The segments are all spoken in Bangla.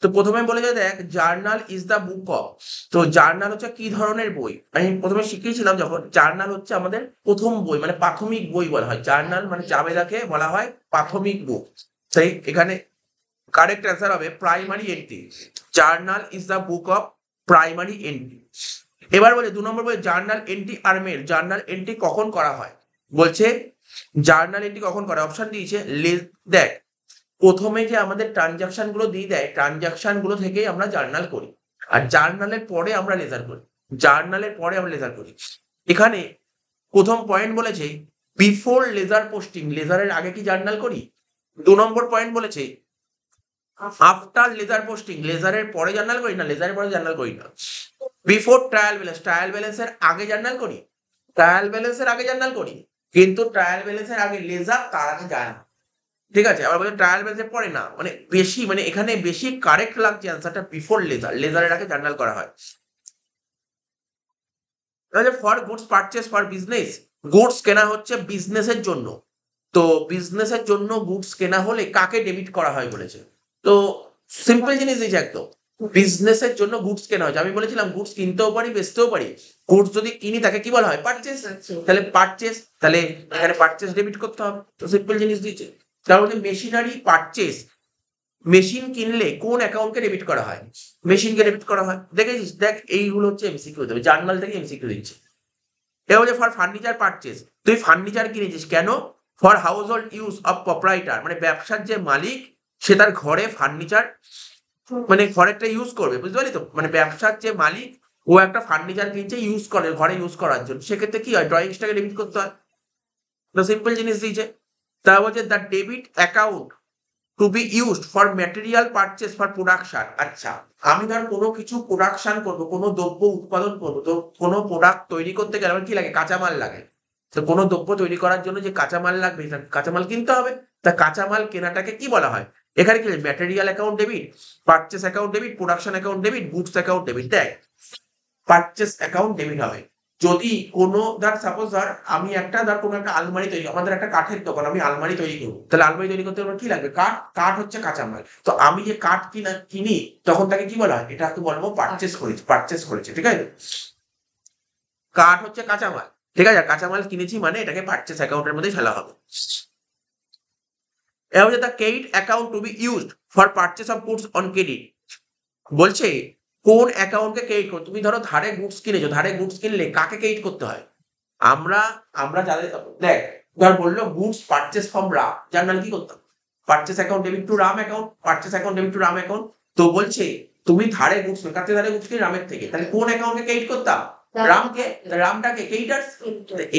তো প্রথমে বলেছে দেখ, journal is the book of. তো জার্নাল হচ্ছে কি ধরনের বই? আমি প্রথমে শিখিয়েছিলাম যখন, জার্নাল হচ্ছে আমাদের প্রথম বই, মানে প্রাথমিক বই বলা হয়। জার্নাল মানে জাবেদাকে বলা হয় প্রাথমিক বুক। তাই এখানে কারেক্ট অ্যান্সার হবে primary entry. Journal is the book of primary entry. এবার বলে 2 নম্বর বলে জার্নাল এন্ট্রি আর মেল। জার্নাল এন্ট্রি কখন করা হয়? বলছে জার্নাল এন্ট্রি কখন করা, অপশন দিয়েছে দেখ, প্রথমে যে আমাদের ট্রানজাকশন গুলো দিয়ে দেয়, ট্রানজাকশন গুলো থেকেই আমরা জার্নাল করি, আর জার্নালের পরে আমরা লেজার করি। জার্নালের পরে আমরা লেজার করি। এখানে প্রথম পয়েন্ট বলেছে বিফোর লেজার পোস্টিং, লেজারের আগে কি জার্নাল করি। 2 নম্বর পয়েন্ট বলেছে আফটার লেজার পোস্টিং, লেজারের পরে জার্নাল করি না, লেজারের পরে জার্নাল করি না। বিফোর ট্রায়াল ব্যালেন্স, ট্রায়াল ব্যালেন্সের আগে জার্নাল করি, ট্রায়াল ব্যালেন্সের আগে জার্নাল করি, কিন্তু ট্রায়াল ব্যালেন্সের আগে লেজার, তার আগে যায় না। ঠিক আছে, আবার বলছে ট্রায়াল ব্যালেন্সের পরে না, মানে বেশি, মানে এখানে বেশি কারেক্ট লাগছে অ্যান্সারটা বিফোর লেজার, লেজারের আগে জার্নাল করা হয়। For goods purchase for business, goods কেনা হচ্ছে বিজনেসের জন্য। তো বিজনেসের জন্য গুডস কেনা হলে কাকে ডেবিট করা হয় বলেছে। তো সিম্পল জিনিস দিয়েছে একদম, বিজনেসের জন্য গুডস কেনা হচ্ছে। আমি বলেছিলাম গুডস কিনতেও পারি, বেচতেও পারি। গুডস যদি কিনি তাকে কি বলা হয়? পারচেস। তাহলে পারচেস, তাহলে এখানে পারচেস ডেবিট করতে হবে। তো সিম্পল জিনিস দিয়েছে। তার মধ্যে মেশিনারি পারচেস, মেশিন কিনলে কোন অ্যাকাউন্টকে ডেবিট করা হয়? মেশিনকে ডেবিট করা হয়। দেখেছিস, দেখ এইগুলো হচ্ছে এমসিকিউ দেবে, জার্নাল থেকে এমসিকিউ দিচ্ছে। এবার হচ্ছে ফর ফার্নিচার পারচেস, তুই ফার্নিচার কিনেছিস কেন? For household use of proprietor, মানে ব্যবসার যে মালিক সে তার ঘরে ফার্নিচার, মানে ঘরেরটা ইউজ করবে, বুঝতে পারলি তো? মানে ব্যবসার যে মালিক ও একটা ফার্নিচার কিনছে ইউজ করে, ঘরে ইউজ করার জন্য, সেক্ষেত্রে কি হয়? ড্রয়িংসটাকে ডেবিট করতে হয়। তো সিম্পল জিনিস দিয়েছে। তা বলছে the debit account to be used for material purchase for production. আচ্ছা, আমি ধর কোনো কিছু প্রোডাকশন করবো, কোনো দ্রব্য উৎপাদন করবো, তো কোনো প্রোডাক্ট তৈরি করতে গেলে আমার কি লাগে? কাঁচামাল লাগে। তো কোনো দ্রব্য তৈরি করার জন্য যে কাঁচামাল লাগবে, কাঁচামাল কিনতে হবে। তা কাঁচামাল কেনাটাকে কি বলা হয়? এখানে কি material account debit, purchase account debit, production account debit, goods account debit. দেখ, পারচেস অ্যাকাউন্ট ডেবিট হবে যদি কোনো, ধর সাপোজ ধর আমি একটা, ধর কোনো একটা আলমারি তৈরি, আমাদের একটা কাঠের দোকান, আমি আলমারি তৈরি করবো, তাহলে আলমারি তৈরি করতে আমার কি লাগবে? কাঠ। কাঠ হচ্ছে কাঁচামাল। তো আমি যে কাঠ কিনি, তখন তাকে কি বলা হয়? এটাকে বলবো পারচেস করেছি, পারচেস করেছে। ঠিক আছে, কাঠ হচ্ছে কাঁচামাল। ঠিক আছে, কাঁচামাল কিনেছি মানে এটাকে পারচেস অ্যাকাউন্টের মধ্যে ফেলা হবে। এবার হচ্ছে the credit account to be used for purchase of goods on credit. বলছে কোন অ্যাকাউন্টকে ক্রেডিট করো? তুমি ধরো ধারে গুডস কিনেছো, ধারে গুডস কিনলে কাকে ক্রেডিট করতে হয়? আমরা আমরা যাদের, দেখ, ধর বললো goods purchase from Ram, journal কি করতাম? Purchase account debit two Ram account, purchase account debit two Ram account. তো বলছে তুমি ধারে গুডস, কাছে ধারে গুডস কিনে রামের থেকে, তাহলে কোন অ্যাকাউন্টকে ক্রেডিট করতাম? রামকে। রামটাকে ক্রেডিটার্স।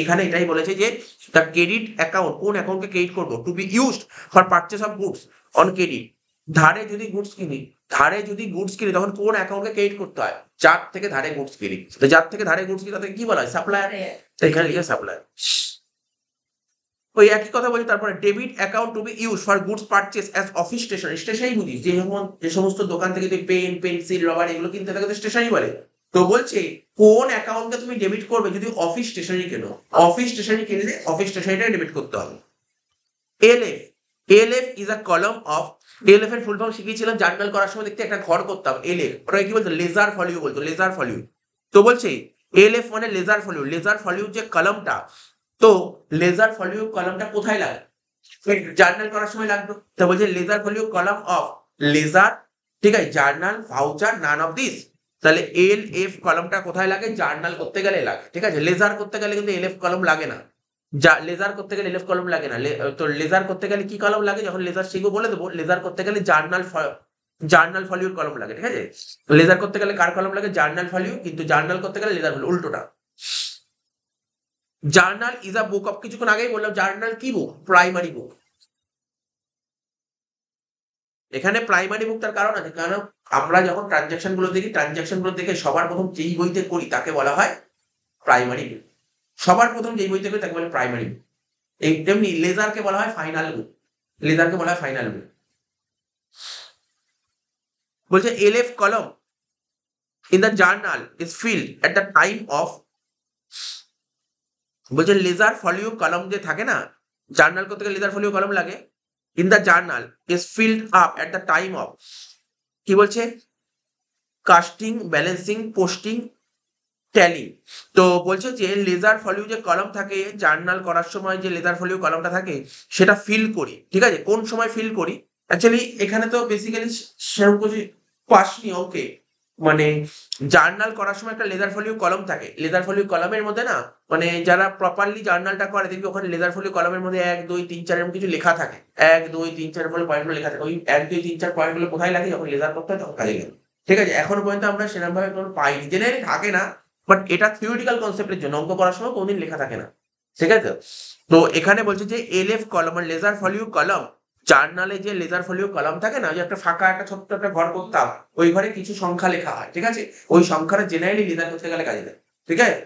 এখানে এটাই বলেছে যে দ্য ক্রেডিট অ্যাকাউন্ট, কোন অ্যাকাউন্টকে ক্রেডিট করবো? To be used for purchase of goods on credit. ধারে যদি গুডস কিনি, ধারে যদি গুডস কিনি তখন কোন অ্যাকাউন্টকে ক্রেডিট করতে হয়? যার থেকে ধারে গুডস কিনি। তো যার থেকে ধারে গুডস কিনি তাদেরকে কি বলা হয়? সাপ্লায়ার। তো এখানে লিখে সাপ্লায়ার। ওই একই কথা বলি। তারপরে debit account to be use for goods purchase as office stationery, stationery বুঝিস, যে সমস্ত দোকান থেকে তুই পেন, পেন্সিল, রবার এগুলো কিনতে থাকে, তো স্টেশনারি বলে। তো বলছে কোন অ্যাকাউন্টকে তুমি ডেবিট করবে যদি অফিস স্টেশনারি কেনো? অফিস স্টেশনারি কিনলে অফিস স্টেশনারিটা ডেবিট করতে হবে। LF, LF is a column of, LF এর ফুল ফর্ম শিখিয়েছিলাম জার্নাল করার সময়, দেখতে একটা ঘর করতাম এলএফ, ওটা কি বলতো? লেজার ফলিউ বলতো, লেজার ফলিউ। তো বলছে এলএফ মানে লেজার ফলিউ, লেজার ফলিউ যে কলমটা, তো লেজার ফলিউ কলমটা কোথায় লাগে? জার্নাল করার সময় লাগবে। তো বলছে লেজার ফলিউ কলাম অফ লেজার, ঠিক আছে, journal, voucher, none of this. তাহলে এল এফ কলমটা কোথায় লাগে? জার্নাল করতে গেলে লাগে। ঠিক আছে, লেজার করতে গেলে কিন্তু এলএফ কলম লাগে না। যা লেজার করতে গেলে এলএফ কলম লাগে না। তো লেজার করতে গেলে কি কলম লাগে? যখন লেজার শিখবো বলে দেবো। লেজার করতে গেলে জার্নাল, জার্নাল ফলিউর কলম লাগে। ঠিক আছে, লেজার করতে গেলে কার কলম লাগে? জার্নাল ফলিউ, কিন্তু জার্নাল করতে গেলে লেজার ফলিউ, উল্টোটা। Journal is a book of, কিছুক্ষণ আগেই বললাম জার্নাল কি বুক? প্রাইমারি বুক। এখানে প্রাইমারি বুক তার কারণ আছে, কারণ আমরা যখন ট্রানজাকশন গুলো দেখি, ট্রানজাকশন গুলো দেখে সবার প্রথম যেই বইতে করি তাকে বলা হয় প্রাইমারি বুক। সবার প্রথম যেই বইতে করি তাকে বলে প্রাইমারি বুক। এই তেমনি লেজারকে বলা হয় ফাইনাল বুক, লেজারকে বলা হয় ফাইনাল বুক। বলছে এলএফ কলম in the journal is field at the time of, বলছে লেজার ফলিও কলম যে থাকে না, জার্নাল করতে গেলে লেজার ফলিও কলম লাগে, in the journal is filled up at the time of, কি বলছে, কাস্টিং, ব্যালেন্সিং, পোস্টিং, ট্যালি। তো বলছে যে লেজার ফলিউ যে কলাম থাকে জার্নাল করার সময়, যে লেজার ফলিউ কলামটা থাকে সেটা ফিল করি, ঠিক আছে। কোন সময় ফিল করি, অ্যাকচুয়ালি এখানে তো বেসিক্যালি সেরকম কিছু পাসনি ওকে, মানে জার্নাল করার সময় একটা লেজার ফলিউ কলম থাকে, লেজার ফলিউ কলমের মধ্যে না, মানে যারা প্রপারলি জার্নালটা করে দেখবি ওখানে লেজার ফলিউ কলমের মধ্যে 1 2 3 4 এরকম কিছু লেখা থাকে, 1 2 3 4 বলে পয়েন্টগুলো লেখা থাকে। ওই 1 2 3 4 পয়েন্টগুলো কোথায় লাগে, যখন লেজার করতে হয় তখন কাজে লাগে, ঠিক আছে। এখনো পর্যন্ত আমরা সেরকম ভাবে কোনো পাইনি, জেনারেলি থাকে না, বাট এটা থিওরিটিক্যাল কনসেপ্টের জন্য, অঙ্ক করার সময় কোনদিন লেখা থাকে না, ঠিক আছে। তো এখানে বলছে যে এলএফ কলম মানে লেজার ফলিউ কলম, জার্নালে যে লেজার ফলিউ কলম থাকে না, যে একটা ফাঁকা একটা ছোট্ট একটা ঘর করতাম, ওই ঘরে কিছু সংখ্যা লেখা হয়, ঠিক আছে। ওই সংখ্যাটা জেনারেলি লেজার করতে গেলে কাজে দেয়, ঠিক আছে।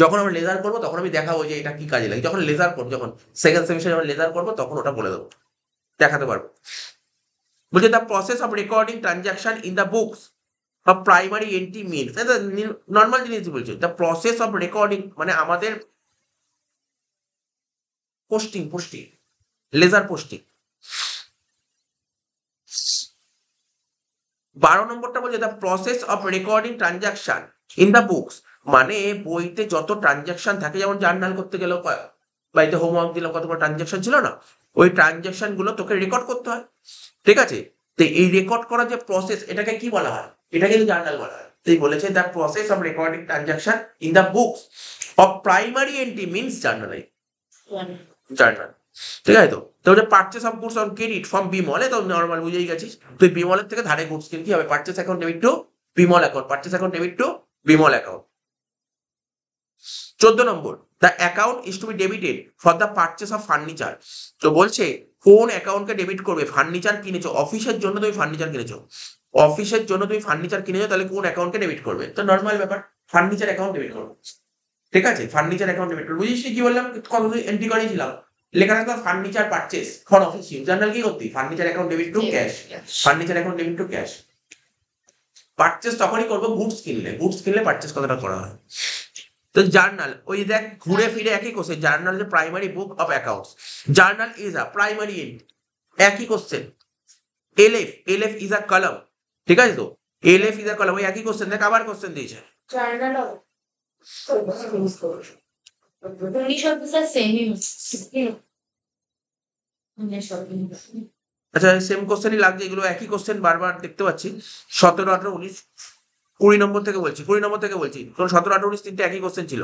যখন আমরা লেজার করবো তখন আমি দেখাবো যে এটা কি কাজে লাগে, যখন লেজার করবো, যখন সেকেন্ড সেমিস্টার যখন লেজার করবো তখন ওটা বলে দেবো, দেখাতে পারবো। বলছে the process of recording transaction in the books of primary entry means, normal জিনিস বলছে, দ্য প্রসেস অফ রেকর্ডিং মানে আমাদের পোস্টিং, পোস্টিং, লেজার পোস্টিং। 12 নম্বরটা বলছে the process of recording transaction in the books, মানে বইতে যত ট্রানজাকশন থাকে, যেমন জার্নাল করতে গেলেও বাড়িতে হোমওয়ার্ক দিলাম কতগুলো ট্রানজাকশন ছিল না, ওই ট্রানজাকশন গুলো তোকে রেকর্ড করতে হয়, ঠিক আছে। তো এই রেকর্ড করার যে প্রসেস, এটাকে কি বলা হয়, এটা কিন্তু জার্নাল বলা হয়। তো বলেছে the process of recording transaction in the books of primary entry means journal, journal, ঠিক আছে। তো ওটা purchase of goods on credit from Bimal, তো নর্মাল বুঝেই গেছিস, তুই বিমলের থেকে ধারে গুডস কিন, কি হবে, purchase account debit to Bimal account, purchase account debit to Bimal account. 14 নম্বর, the account is to be debited for the purchase of furniture. তো বলছে কোন অ্যাকাউন্টকে ডেবিট করবে, ফার্নিচার কিনেছো, অফিসের জন্য তুমি ফার্নিচার কিনেছো, অফিসের জন্য তুমি ফার্নিচার কিনেছো, তাহলে কোন অ্যাকাউন্টকে ডেবিট করবে, তো নর্মাল ব্যাপার, ফার্নিচার অ্যাকাউন্ট ডেবিট করবে, ঠিক আছে। ফার্নিচার অ্যাকাউন্ট ডেবিট করবে, বুঝিস কি বললাম, কত এন্ট্রি করেছিলাম, লেখা থাকতো furniture purchase for office use, journal কি করতি, furniture account debit to cash, furniture account debit to cash. Purchase তখনই করবো গুডস কিনলে, গুডস কিনলে পারচেস কতটা করা হয়। তো জার্নাল, ওই দেখ ঘুরে ফিরে একই কোশ্চেন, জার্নাল যে primary book of accounts, journal is a primary entry, একই question. LF, LF is a column, ঠিক আছে। তো এলএফ ইজ আ কলম, ওই একই কোশ্চেন, দেখ আবার কোশ্চেন দিয়েছে। জার্নাল আচ্ছা সেম কোশ্চেনই লাগছে, এগুলো একই কোশ্চেন বারবার দেখতে পাচ্ছি। 17 18 19 20 নম্বর থেকে বলছি, 20 নম্বর থেকে বলছি, কারণ 17 18 19 তিনটে একই কোশ্চেন ছিল।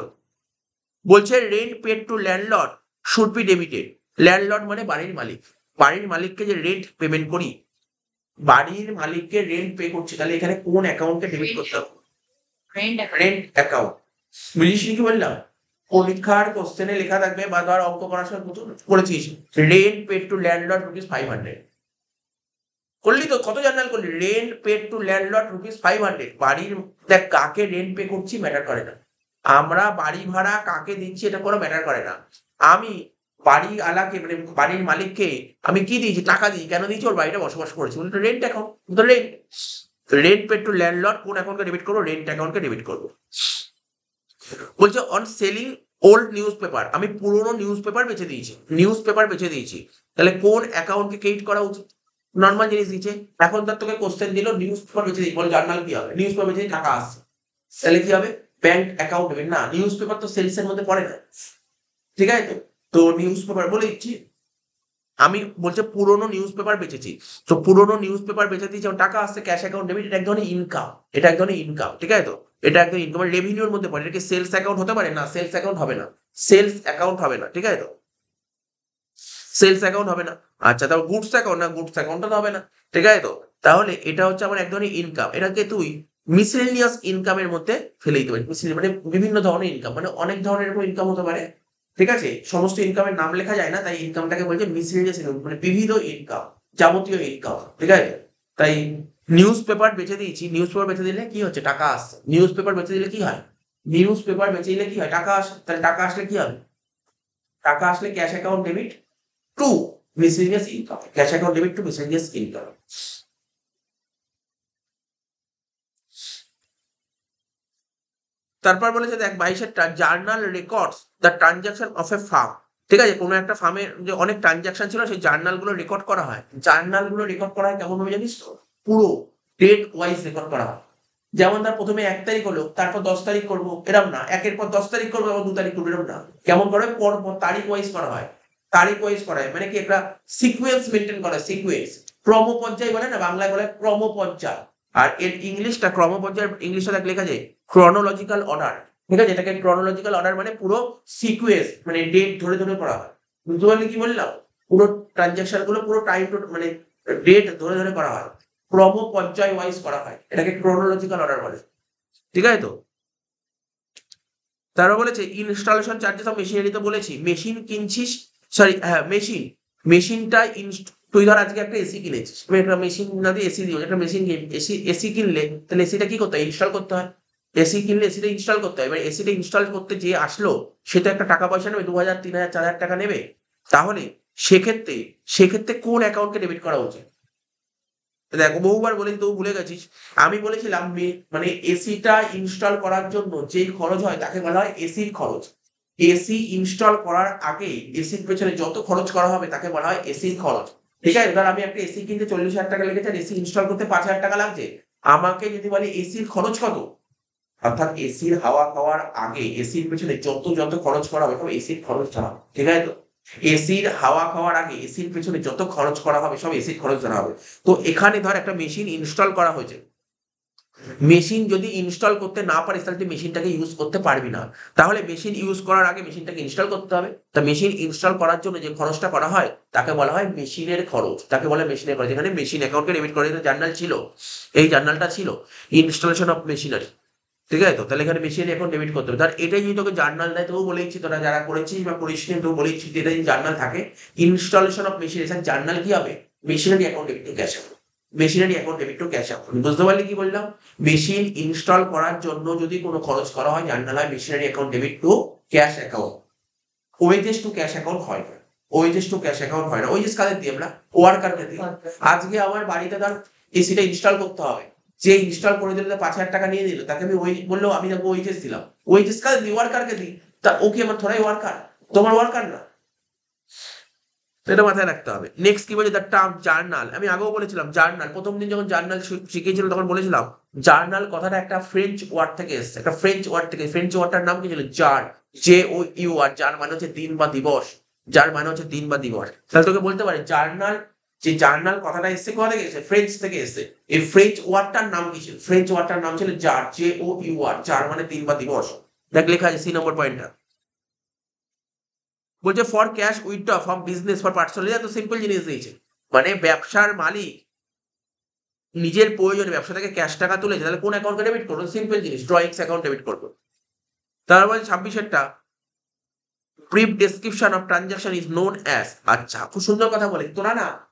বলছে rent paid to landlord should be debited, landlord মানে বাড়ির মালিক, বাড়ির মালিককে যে রেন্ট পেমেন্ট করি, বাড়ির মালিককে রেন্ট পে করছি, তাহলে এখানে কোন অ্যাকাউন্টকে ডেবিট করতে হবে, রেন্ট অ্যাকাউন্ট। বুঝিস কি বললাম, পরীক্ষার কোশ্চেনে লেখা থাকবে, বা ধর অঙ্ক করার সময় করেছিস, rent paid to landlord rupees 500, করলি তো, কত জার্নাল করলি, rent paid to landlord rupees 500, বাড়ির, দেখ কাকে রেন্ট পে করছি ম্যাটার করে না, আমরা বাড়ি ভাড়া কাকে দিচ্ছি এটা কোনো ম্যাটার করে না, আমি বাড়ি আলাকে মানে বাড়ির মালিককে আমি কি দিয়েছি, টাকা দিই, কেন দিয়েছি, ওর বাড়িটা বসবাস করেছি, বলতো রেন্ট অ্যাকাউন্ট, তো rent, rent paid to landlord কোন অ্যাকাউন্টকে ডেবিট করবো, রেন্ট অ্যাকাউন্টকে ডেবিট করবো। বলছে on selling old newspaper, আমি পুরোনো নিউজ পেপার বেচে দিয়েছি, নিউজ পেপার বেচে দিয়েছি, তাহলে কোন অ্যাকাউন্টকে ক্রেডিট করা উচিত, নর্মাল জিনিস দিচ্ছে। এখন তার তোকে কোশ্চেন দিল নিউজ পেপার বেচে দিই, বল জার্নাল কি হবে, নিউজ পেপার বেচে দিয়ে টাকা আসছে, তাহলে কি হবে, ব্যাংক অ্যাকাউন্ট হবে না, নিউজ পেপার তো সেলস এর মধ্যে পড়ে না, ঠিক আছে। তো নিউজ পেপার বলে দিচ্ছি, আমি বলছে পুরোনো নিউজ পেপার বেচেছি, তো পুরোনো নিউজ পেপার বেচে দিয়েছি, আমার টাকা আসছে, ক্যাশ অ্যাকাউন্ট ডেবিট, এটা এক ধরনের ইনকাম, এটা এক ধরনের ইনকাম, ঠিক আছে। তো এটা একদম ইনকাম রেভিনিউর মধ্যে পড়ে, এটা কি সেলস অ্যাকাউন্ট হতে পারে না, সেলস অ্যাকাউন্ট হবে না, সেলস অ্যাকাউন্ট হবে না, ঠিক আছে। তো সেলস অ্যাকাউন্ট হবে না। আচ্ছা তারপর গুডস অ্যাকাউন্ট, না গুডস অ্যাকাউন্টও তো হবে না, ঠিক আছে। তো তাহলে এটা হচ্ছে আমার এক ধরনের ইনকাম, এটাকে তুই মিসেলেনিয়াস ইনকামের মধ্যে ফেলে দিতে পারিস, মানে বিভিন্ন ধরনের ইনকাম, মানে অনেক ধরনের ইনকাম হতে পারে, ঠিক আছে। সমস্ত ইনকামের নাম লেখা যায় না, তাই ইনকামটাকে বলছে মিসেলেনিয়াস ইনকাম, মানে বিবিধ ইনকাম, যাবতীয় ইনকাম, ঠিক আছে। তাই নিউজ পেপার বেচে দিয়েছি, নিউজ পেপার বেচে দিলে কি হচ্ছে, টাকা আসছে, নিউজ পেপার বেচে দিলে কি হয়, নিউজ পেপার বেচে দিলে কি হয়, টাকা আসে, তাহলে টাকা আসলে কি হবে, টাকা আসলে cash account debit two miscellaneous income, cash account debit to miscellaneous income। তারপর বলেছে দেখ 22 journal records the transaction of A farm, ঠিক আছে, কোনো একটা ফার্মের যে অনেক ট্রানজাকশন ছিল সেই জার্নালগুলো রেকর্ড করা হয়। জার্নালগুলো রেকর্ড করা হয় কেমন ভাবে জানিস তো? পুরো ডেট ওয়াইজ রেকর্ড করা হয়। যেমন ধর প্রথমে 1 তারিখ হলো, তারপর 10 তারিখ করবো, এরম না। একের পর 10 তারিখ করবো, আবার 2 তারিখ করবো, এরম না। কেমন করে পর পর তারিখ ওয়াইজ করা হয়। তারিখ ওয়াইজ করা হয় মানে কি একটা সিকুয়েন্স মেনটেন করা, সিকুয়েন্স। ক্রমপর্যায় বলে না, বাংলায় বলে ক্রমপর্যায়। আর এর ইংলিশটা ক্রমপর্যায়, ইংলিশটা দেখ লেখা যায় ক্রনোলজিক্যাল অর্ডার। ঠিক আছে, এটাকে ক্রনোলজিক্যাল অর্ডার মানে পুরো সিকুয়েন্স, মানে ডেট ধরে ধরে করা হয়। বুঝতে পারলি কি বললাম? পুরো ট্রানজাকশন গুলো পুরো টাইম মানে ডেট ধরে ধরে করা হয়, ক্রম পর্যায় ওয়াইজ করা হয়, এটাকে ক্রোনোলজিক্যাল অর্ডার বলে। ঠিক আছে তো? তারপর বলেছে ইনস্টলেশন চার্জেস অফ মেশিনারি, তো বলেছি মেশিন কিনছিস, সরি হ্যাঁ মেশিনটা তুই ধর আজকে একটা এসি কিনেছিস, তুমি একটা মেশিন না দিয়ে এসি দিও, একটা মেশিন এসি কিনলে তাহলে এসিটা কি করতে হয়? ইনস্টল করতে হয়। এসি কিনলে এসিটা ইনস্টল করতে হয়। এবার এসিটা ইনস্টল করতে যে আসলো সে তো একটা টাকা পয়সা নেবে, 2,000 3,000 4,000 টাকা নেবে। তাহলে সেক্ষেত্রে সেক্ষেত্রে কোন অ্যাকাউন্টকে ডেবিট করা উচিত? দেখো বহুবার বলেছি, তবু ভুলে গেছিস। আমি বলেছিলাম মানে এসিটা ইনস্টল করার জন্য যেই খরচ হয় তাকে বলা হয় এসির খরচ। এসি ইনস্টল করার আগে এসির পেছনে যত খরচ করা হবে তাকে বলা হয় এসির খরচ। ঠিক আছে, এবার আমি একটা এসি কিনতে 40,000 টাকা লেগেছে, আর এসি ইনস্টল করতে 5,000 টাকা লাগছে। আমাকে যদি বলে এসির খরচ কত, অর্থাৎ এসির হাওয়া খাওয়ার আগে এসির পেছনে যত যত খরচ করা হবে সব এসির খরচ ধরা হবে। ঠিক আছে তো? এসির হাওয়া খাওয়ার আগে এসির পেছনে যত খরচ করা হবে সব এসির খরচ ধরা হবে। তো এখানে ধর একটা মেশিন ইনস্টল করা হয়েছে, মেশিন যদি ইনস্টল করতে না পারিস তাহলে তুই মেশিনটাকে ইউজ করতে পারবি না। তাহলে মেশিন ইউজ করার আগে মেশিনটাকে ইনস্টল করতে হবে। তা মেশিন ইনস্টল করার জন্য যে খরচটা করা হয় তাকে বলা হয় মেশিনের খরচ, তাকে বলা হয় মেশিনের খরচ। এখানে মেশিন অ্যাকাউন্টকে ডেবিট করে জার্নাল ছিল, এই জার্নালটা ছিল ইনস্টলেশন অফ মেশিনারি। ঠিক আছে তো? তাহলে এখানে মেশিনারি অ্যাকাউন্ট ডেবিট করতে হবে। তার এটাই যদি তোকে জার্নাল দেয়, তবু বলেছি তোরা যারা করেছিস বা করিস নি, তবু বলেছি এটা যদি জার্নাল থাকে ইনস্টলেশন অফ মেশিনারি, জার্নাল কি হবে? Machinery account debit to cash account. Machinery account debit to cash account. বুঝতে পারলি কি বললাম? মেশিন ইনস্টল করার জন্য যদি কোনো খরচ করা হয় জার্নাল হয় machinery account debit to cash account. Wages to cash account হয় না। ওয়েজেস টু ক্যাশ অ্যাকাউন্ট হয় না। ওয়েজেস কাদের দিই আমরা? ওয়ার্কারকে দিই। আজকে আমার বাড়িতে ধর এসিটা ইনস্টল করতে হবে, যে ইনস্টল করে দিল 5,000 টাকা নিয়ে নিল, তাকে আমি ওই বললো আমি তাকে ওয়েজেস দিলাম। ওয়েজেস কাদের দিই? ওয়ার্কারকে দিই। তা ও কি আমার থোড়াই ওয়ার্কার? তোমার ওয়ার্কার না। তো এটা মাথায় রাখতে হবে। নেক্সট কি বলছে, দ্য টার্ম জার্নাল। আমি আগেও বলেছিলাম জার্নাল, প্রথম দিন যখন জার্নাল শিখিয়েছিল তখন বলেছিলাম জার্নাল কথাটা একটা ফ্রেঞ্চ ওয়ার্ড থেকে এসেছে, একটা ফ্রেঞ্চ ওয়ার্ড থেকে। ফ্রেঞ্চ ওয়ার্ডটার নাম কি ছিল? জার, জে ও ইউ আর, যার মানে হচ্ছে দিন বা দিবস। যার মানে হচ্ছে দিন বা দিবস। তাহলে তোকে বলতে পারে জার্নাল, যে জার্নাল কথাটা এসেছে কোথা থেকে এসেছে? ফ্রেঞ্চ থেকে এসেছে। এই ফ্রেঞ্চ ওয়ার্ডটার নাম কি ছিল? ফ্রেঞ্চ ওয়ার্ডটার নাম ছিল জার, জে ও ইউ আর, যার মানে দিন বা দিবস। দেখ লেখা আছে 3 নম্বর পয়েন্টটা। বলছে for cash withdraw from business for personal, এত সিম্পল জিনিস দিয়েছে। মানে ব্যবসার মালিক নিজের প্রয়োজনে ব্যবসা থেকে ক্যাশ টাকা তুলেছে, তাহলে কোন অ্যাকাউন্টে ডেবিট করবো? সিম্পল জিনিস, ড্রয়িংস অ্যাকাউন্ট ডেবিট করবো। তারপর 26-এরটা brief description of transaction is known as. আচ্ছা, খুব সুন্দর কথা বলে।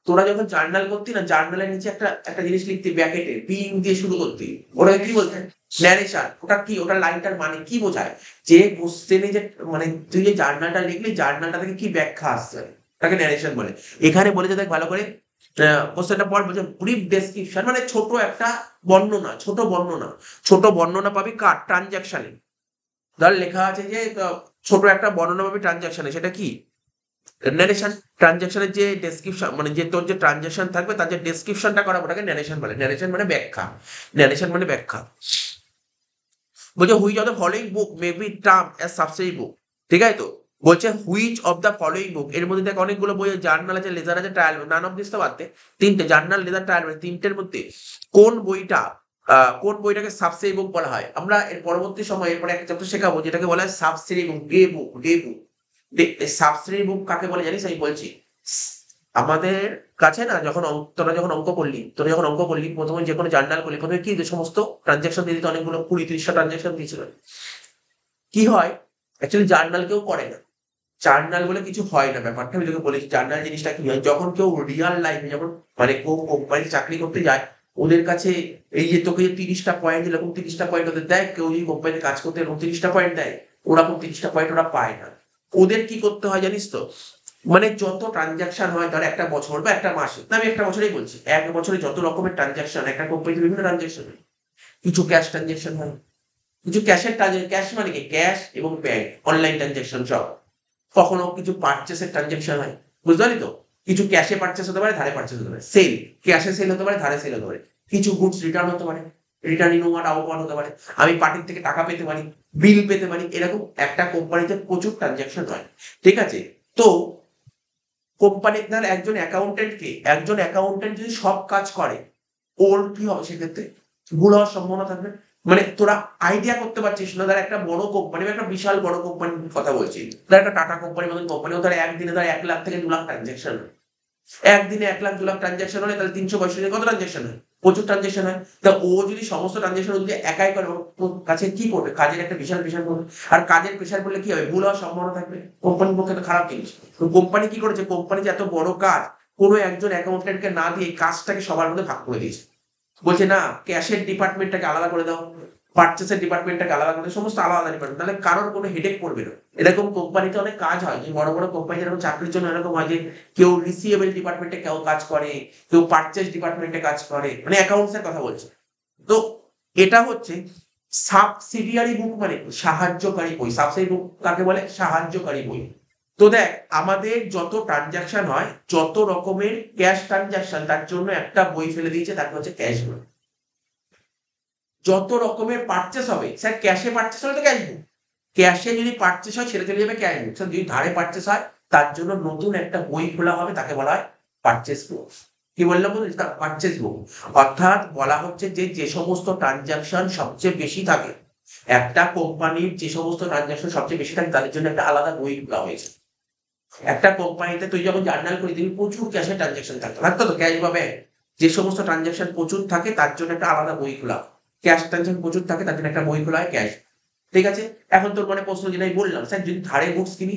তোরা যখন জার্নাল করতি না, জার্নালের নিচে একটা একটা জিনিস লিখতি ব্র্যাকেটে, বিং দিয়ে শুরু করতি, ওটা কি বলতে? ন্যারেশন। ওটা কি? ওটা লাইনটার মানে কি বোঝায়? যে কোশ্চেনে যে মানে তুই যে জার্নালটা লিখলি, জার্নালটা থেকে কি ব্যাখ্যা আসছে, তাকে ন্যারেশন বলে। এখানে বলেছে দেখ ভালো করে, কোশ্চেনটা পর বলছে ব্রিফ ডেসক্রিপশন মানে ছোট একটা বর্ণনা, ছোট বর্ণনা। ছোট বর্ণনা পাবি কার? ট্রানজাকশনে। ধর লেখা আছে যে ছোট একটা বর্ণনা পাবি ট্রানজাকশনে, সেটা কি? ন্যারেশন। ট্রানজাকশনের যে ডেসক্রিপশন মানে যে তোর যে ট্রানজাকশন থাকবে তার যে ডেসক্রিপশনটা করা ওটাকে ন্যারেশন বলে। ন্যারেশন মানে ব্যাখ্যা। ন্যারেশন মানে ব্যাখ্যা। বলছে which of the following book may be term as subsidiary book. ঠিক আছে তো? বলছে which of the following book, এর মধ্যে দেখ অনেকগুলো বই, জার্নাল আছে, লেজার আছে, ট্রায়াল, নান অফ দিস তো বাদ দে। তিনটে জার্নাল, লেজার, ট্রায়াল, মানে তিনটের মধ্যে কোন বইটা কোন বইটাকে সাবসিডারি বুক বলা হয়? আমরা এর পরবর্তী সময় এরপরে একটা চ্যাপ্টার শেখাবো যেটাকে বলা হয় সাবসিডারি বুক, ডে বুক, ডে বুক। সাবসিডারি বুক কাকে বলে জানিস? আমি বলছি। আমাদের কাছে না যখন তোরা যখন অঙ্ক করলি প্রথমে যে কোনো জার্নাল করলি, প্রথমে কি যে সমস্ত ট্রানজাকশন দিয়ে দিত, অনেকগুলো 20-30টা ট্রানজাকশন দিয়েছিল। কি হয়? অ্যাকচুয়ালি জার্নাল কেউ করে না। জার্নাল বলে কিছু হয় না, ব্যাপারটা আমি তোকে বলেছি। জার্নাল জিনিসটা কি হয়, যখন কেউ রিয়াল লাইফে যখন মানে কেউ কোম্পানি চাকরি করতে যায়, ওদের কাছে এই যে তোকে যে 30টা পয়েন্ট এরকম 30টা পয়েন্ট ওদের দেয়, কেউ যদি কোম্পানিতে কাজ করতে এরকম 30টা পয়েন্ট দেয়, ওরকম 30টা পয়েন্ট ওরা পায় না। ওদের কি করতে হয় জানিস তো? মানে যত ট্রানজাকশন হয় ধর একটা বছর বা একটা মাসে, না আমি একটা বছরেই বলছি, এক বছরে যত রকমের ট্রানজাকশন, একটা কোম্পানিতে বিভিন্ন ট্রানজাকশন হয়। কিছু ক্যাশ ট্রানজাকশন হয়, কিছু ক্যাশের ট্রানজাকশন, ক্যাশ মানে কি? ক্যাশ এবং ব্যাংক, অনলাইন ট্রানজাকশন সব। কখনো কিছু পারচেসের ট্রানজাকশন হয়, বুঝতে পারলি তো? কিছু ক্যাশে পারচেস হতে পারে, ধারে পারচেস হতে পারে। সেল, ক্যাশে সেল হতে পারে, ধারে সেল হতে পারে। কিছু গুডস রিটার্ন হতে পারে, রিটার্ন ইনওয়ার্ড আউটওয়ার্ড হতে পারে। আমি পার্টির থেকে টাকা পেতে পারি, বিল পেতে পারি। এরকম একটা কোম্পানিতে প্রচুর ট্রানজাকশন হয়, ঠিক আছে? তো কোম্পানির ধর একজন অ্যাকাউন্টেন্ট যদি সব কাজ করে, ওর কি হবে সেক্ষেত্রে? ভুল হওয়ার সম্ভাবনা থাকবে। মানে তোরা আইডিয়া করতে পারছিস না, ধর একটা বড় কোম্পানি, একটা বিশাল বড় কোম্পানির কথা বলছি, ধর একটা টাটা কোম্পানির মতন কোম্পানি, ধর একদিনে ধর 1 লাখ থেকে 2 লাখ ট্রানজাকশন, একদিনে 1 লাখ 2 লাখ ট্রানজাকশন হলে তাহলে 365 দিনে কত ট্রানজাকশন হয়? প্রচুর ট্রানজাকশন হয়। তা ও যদি সমস্ত ট্রানজাকশন যদি একাই করে, ওর কাছে কি করবে? কাজের একটা বিশাল প্রেশার পড়বে। আর কাজের প্রেশার পড়লে কি হবে? ভুল হওয়ার সম্ভাবনা থাকবে। কোম্পানির পক্ষে তো খারাপ জিনিস। তো কোম্পানি কি করেছে? কোম্পানি যে এত বড় কাজ কোনো একজন অ্যাকাউন্টেন্টকে না দিয়ে কাজটাকে সবার মধ্যে ভাগ করে দিয়েছে। বলছে না, ক্যাশের ডিপার্টমেন্টটাকে আলাদা করে দাও, পার্চেসের ডিপার্টমেন্টটাকে আলাদা করে দাও, সমস্ত আলাদা ডিপার্টমেন্ট, তাহলে কারোর কোনো হেডেক পড়বে না। এরকম কোম্পানিতে অনেক কাজ হয়, যে বড় বড় কোম্পানি যেরকম চাকরির জন্য এরকম হয় যে কেউ রিসিভেবল ডিপার্টমেন্টে কেউ কাজ করে, কেউ পার্চেস ডিপার্টমেন্টে কাজ করে, মানে অ্যাকাউন্টস এর কথা বলছে। তো এটা হচ্ছে সাবসিডিয়ারি বুক, মানে সাহায্যকারী বই। সাবসিডি বুক কাকে বলে? সাহায্যকারী বই। তো দেখ, আমাদের যত ট্রানজাকশন হয়, যত রকমের ক্যাশ ট্রানজাকশন, তার জন্য একটা বই ফেলে দিয়েছে, তাকে হচ্ছে ক্যাশ বই। যত রকমের পারচেস হবে, স্যার ক্যাশে পারচেস হলে তো ক্যাশ বুক, ক্যাশে যদি পারচেস হয় সেটা চলে যাবে ক্যাশ বুক। স্যার যদি ধারে পারচেস হয়, তার জন্য নতুন একটা বই খোলা হবে, তাকে বলা হয় পারচেস বুক। কি বললাম? পারচেস বুক। অর্থাৎ বলা হচ্ছে যে যে সমস্ত ট্রানজাকশন সবচেয়ে বেশি থাকে, একটা কোম্পানির যে সমস্ত ট্রানজাকশন সবচেয়ে বেশি থাকে, তাদের জন্য একটা আলাদা বই খোলা হয়েছে। একটা কোম্পানিতে তুই যখন জার্নাল করে দিবি, প্রচুর ক্যাশের ট্রানজাকশন থাকতো তো, ক্যাশ বা ব্যাংক, যে সমস্ত ট্রানজাকশন প্রচুর থাকে তার জন্য একটা আলাদা বই খোলা। ক্যাশ ট্রানজাকশন প্রচুর থাকে তার জন্য একটা বই খোলা হয় ক্যাশ। ঠিক আছে? এখন তোর মনে প্রশ্ন, যেটা আমি বললাম, স্যার যদি ধারে গুডস কিনি,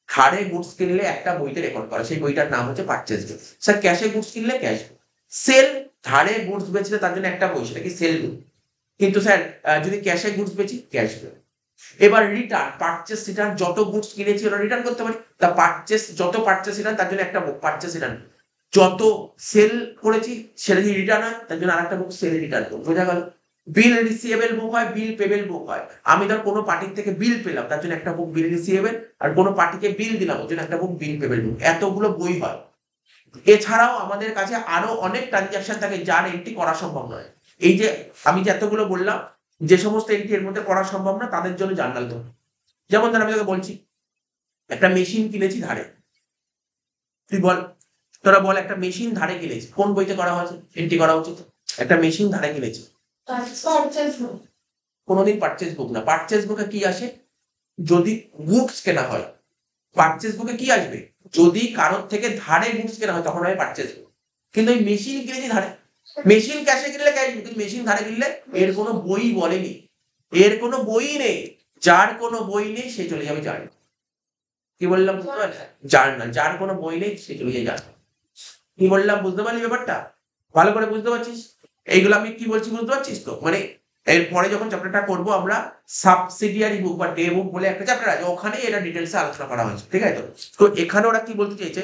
ধারে গুডস কিনলে একটা বইতে রেকর্ড করা, সেই বইটার নাম হচ্ছে পারচেজ বুক। স্যার ক্যাশে গুডস কিনলে ক্যাশ বুক। সেল, ধারে গুডস বেচলে তার জন্য একটা বই, সেটা কি? সেল বুক। কিন্তু স্যার যদি ক্যাশে গুডস বেচি, ক্যাশ বুক। এবার রিটার্ন, পারচেস রিটার্ন, যত গুডস কিনেছি ওটা রিটার্ন করতে পারি, তা পারচেস, যত পারচেস রিটার্ন তার জন্য একটা বুক পারচেস রিটার্ন। যত সেল করেছি সেটা যদি রিটার্ন হয়, তার জন্য আরেকটা বুক সেল রিটার্ন করবো। বোঝা গেল? বিল রিসিভেবল বুক হয়, বিল পেবেল বুক হয়। আমি ধর কোনো পার্টির থেকে বিল পেলাম, তার জন্য একটা বুক বিল রিসিভেবল, আর কোনো পার্টিকে বিল দিলাম, ওর জন্য একটা বুক বিল পেবেল বুক। এতগুলো বই হয়। এছাড়াও আমাদের কাছে আরো অনেক ট্রানজাকশন থাকে যার এন্ট্রি করা সম্ভব নয়। এই যে আমি যে এতগুলো বললাম, যে সমস্ত এন্ট্রি এর মধ্যে করা সম্ভব না, তাদের জন্য জার্নাল দেবো। যেমন ধর আমি তোকে বলছি, একটা মেশিন কিনেছি ধারে, তুই বল, তোরা বল, একটা মেশিন ধারে কিনেছি, কোন বইতে করা হয়েছে এন্ট্রি করা উচিত? একটা মেশিন ধারে কিনেছি, কোনোদিন পারচেজ বুক না। পারচেজ বুকে কি আসে? যদি গুডস কেনা হয়, পারচেজ বুকে কি আসবে? যদি কারোর থেকে ধারে গুডস কেনা হয়, তখন হবে পারচেজ বুক। কিন্তু এই মেশিন কিনেছি ধারে, মেশিন ক্যাশে কিনলে ক্যাশ বুক, কিন্তু মেশিন ধারে কিনলে এর কোনো বই বলেনি, এর কোনো বই নেই। যার কোনো বই নেই সে চলে যাবে জার্নাল। কি বললাম বুঝতে পারলি? জার্নাল, যার কোনো বই নেই সে চলে যায় জার্নাল। কি বললাম বুঝতে পারলি ব্যাপারটা? ভালো করে বুঝতে পারছিস? এইগুলো আমি কি বলছি বুঝতে পারছিস তো? মানে এরপরে যখন চ্যাপ্টারটা করবো আমরা, সাবসিডিয়ারি বুক বা ডে বুক বলে একটা চ্যাপ্টার আছে, ওখানে এটা ডিটেলসে আলোচনা করা হয়েছে। ঠিক আছে? তো এখানে ওরা কি বলতে চাইছে,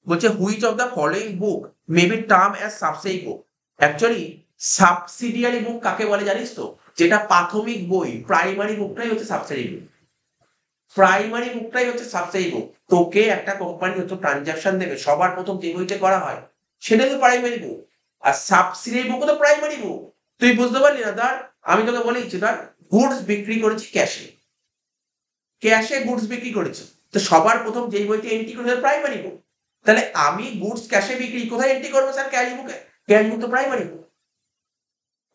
বলছে which of the following book may be term as subsidy book. Actually subsidiary book কাকে বলে জানিস তো? যেটা প্রাথমিক বই, প্রাইমারি বুকটাই হচ্ছে সাবসিডি বুক। প্রাইমারি বুকটাই হচ্ছে সাবসিডি বুক। তোকে একটা কোম্পানি যত ট্রানজাকশন দেবে, সবার প্রথম যে বইটা করা হয় সেটা তো প্রাইমারি বুক, আর সাবসিডি বুকও তো প্রাইমারি বুক। তুই বুঝতে পারলি না? ধর আমি তোকে বলেছি, ধর গুডস বিক্রি করেছি ক্যাশে, ক্যাশে গুডস বিক্রি করেছি, তো সবার প্রথম যেই বইটি এন্ট্রি করেছে প্রাইমারি বুক। তাহলে আমি গুডস ক্যাশে বিক্রি কোথায় এন্ট্রি করবো? স্যার ক্যাশ বুকে। ক্যাশ বুক তো প্রাইমারি বুক,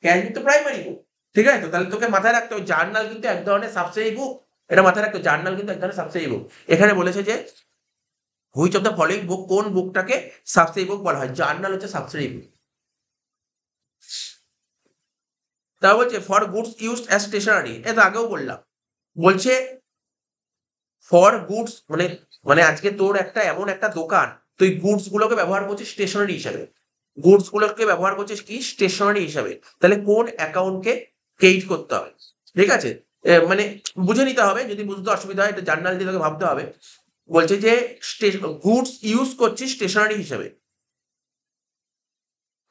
ক্যাশ বুক তো প্রাইমারি বুক। ঠিক আছে? তো তাহলে তোকে মাথায় রাখতে হবে, জার্নাল কিন্তু এক ধরনের সাবসিডি বুক। এটা মাথায় রাখতে হবে, জার্নাল কিন্তু এক ধরনের সাবসিডি বুক। এখানে বলেছে যে হুইচ অফ দ্য ফলোইং বুক, কোন বুকটাকে সাবসিডি বুক বলা হয়? জার্নাল হচ্ছে সাবসিডি বুক। তা বলছে for goods used as stationery, এটা আগেও বললাম। বলছে ফর গুডস মানে, মানে আজকে তোর একটা এমন একটা দোকান, তুই গুডস গুলোকে ব্যবহার করছিস স্টেশনারি হিসাবে, গুডস গুলোকে ব্যবহার করছিস কি? স্টেশনারি হিসাবে। তাহলে কোন অ্যাকাউন্টকে ক্রেডিট করতে হবে? ঠিক আছে? মানে বুঝে নিতে হবে, যদি বুঝতে অসুবিধা হয় এটা জার্নাল দিয়ে তোকে ভাবতে হবে। বলছে যে গুডস ইউজ করছিস স্টেশনারি হিসাবে,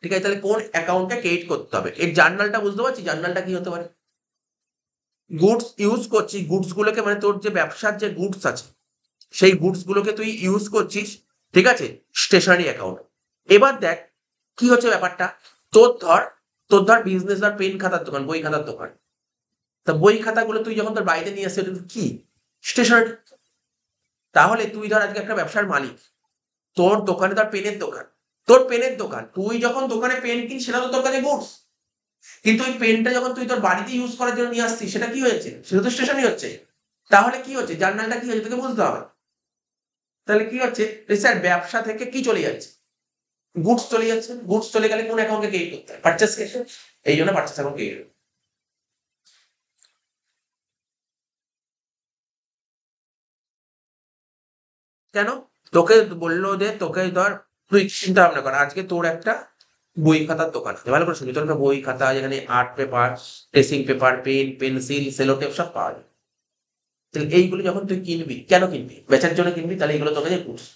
ঠিক আছে? তাহলে কোন অ্যাকাউন্টকে ক্রেডিট করতে হবে? এর জার্নালটা বুঝতে পারছি, জার্নালটা কি হতে পারে? গুডস ইউজ করছিস, গুডস গুলোকে মানে তোর যে ব্যবসার যে গুডস আছে সেই গুডস গুলোকে তুই ইউজ করছিস, ঠিক আছে, স্টেশনারি অ্যাকাউন্ট। এবার দেখ কি হচ্ছে ব্যাপারটা, তোর ধর বিজনেস ধর পেন খাতার দোকান, বই খাতার দোকান। তা বই খাতাগুলো তুই যখন তোর বাড়িতে নিয়ে আসছিস, ওটা কি স্টেশনারি। তাহলে তুই ধর আজকে একটা ব্যবসার মালিক, তোর দোকানে ধর পেনের দোকান, তোর পেনের দোকান, তুই যখন দোকানে পেন কিনিস সেটা তো তোর কাছে গুডস। কিন্তু ওই পেনটা যখন তুই তোর বাড়িতে ইউজ করার জন্য নিয়ে আসছিস, সেটা কি হয়েছে, সেটা তো স্টেশনারি হচ্ছে। তাহলে কি হচ্ছে, জার্নালটা কি হচ্ছে তোকে বুঝতে হবে। তাহলে কি হচ্ছে, স্যার ব্যবসা থেকে কি চলে যাচ্ছে, গুডস চলে যাচ্ছে। গুডস চলে গেলে কোন অ্যাকাউন্টকে ক্রেডিট করতে হয়, পারচেস কে। এই জন্য পারচেস অ্যাকাউন্ট ক্রেডিট। কেন, তোকে বললো যে তোকে ধর, তুই চিন্তা ভাবনা কর, আজকে তোর একটা বই খাতার দোকান আছে, ভালো করে শুনি, তোর একটা বই খাতা যেখানে art paper, tracing paper, pen, pencil, sellotape সব পাওয়া যায়। তাহলে এইগুলো যখন তুই কিনবি, কেন কিনবি, বেচার জন্য কিনবি, তাহলে এগুলো তোকে গুডস।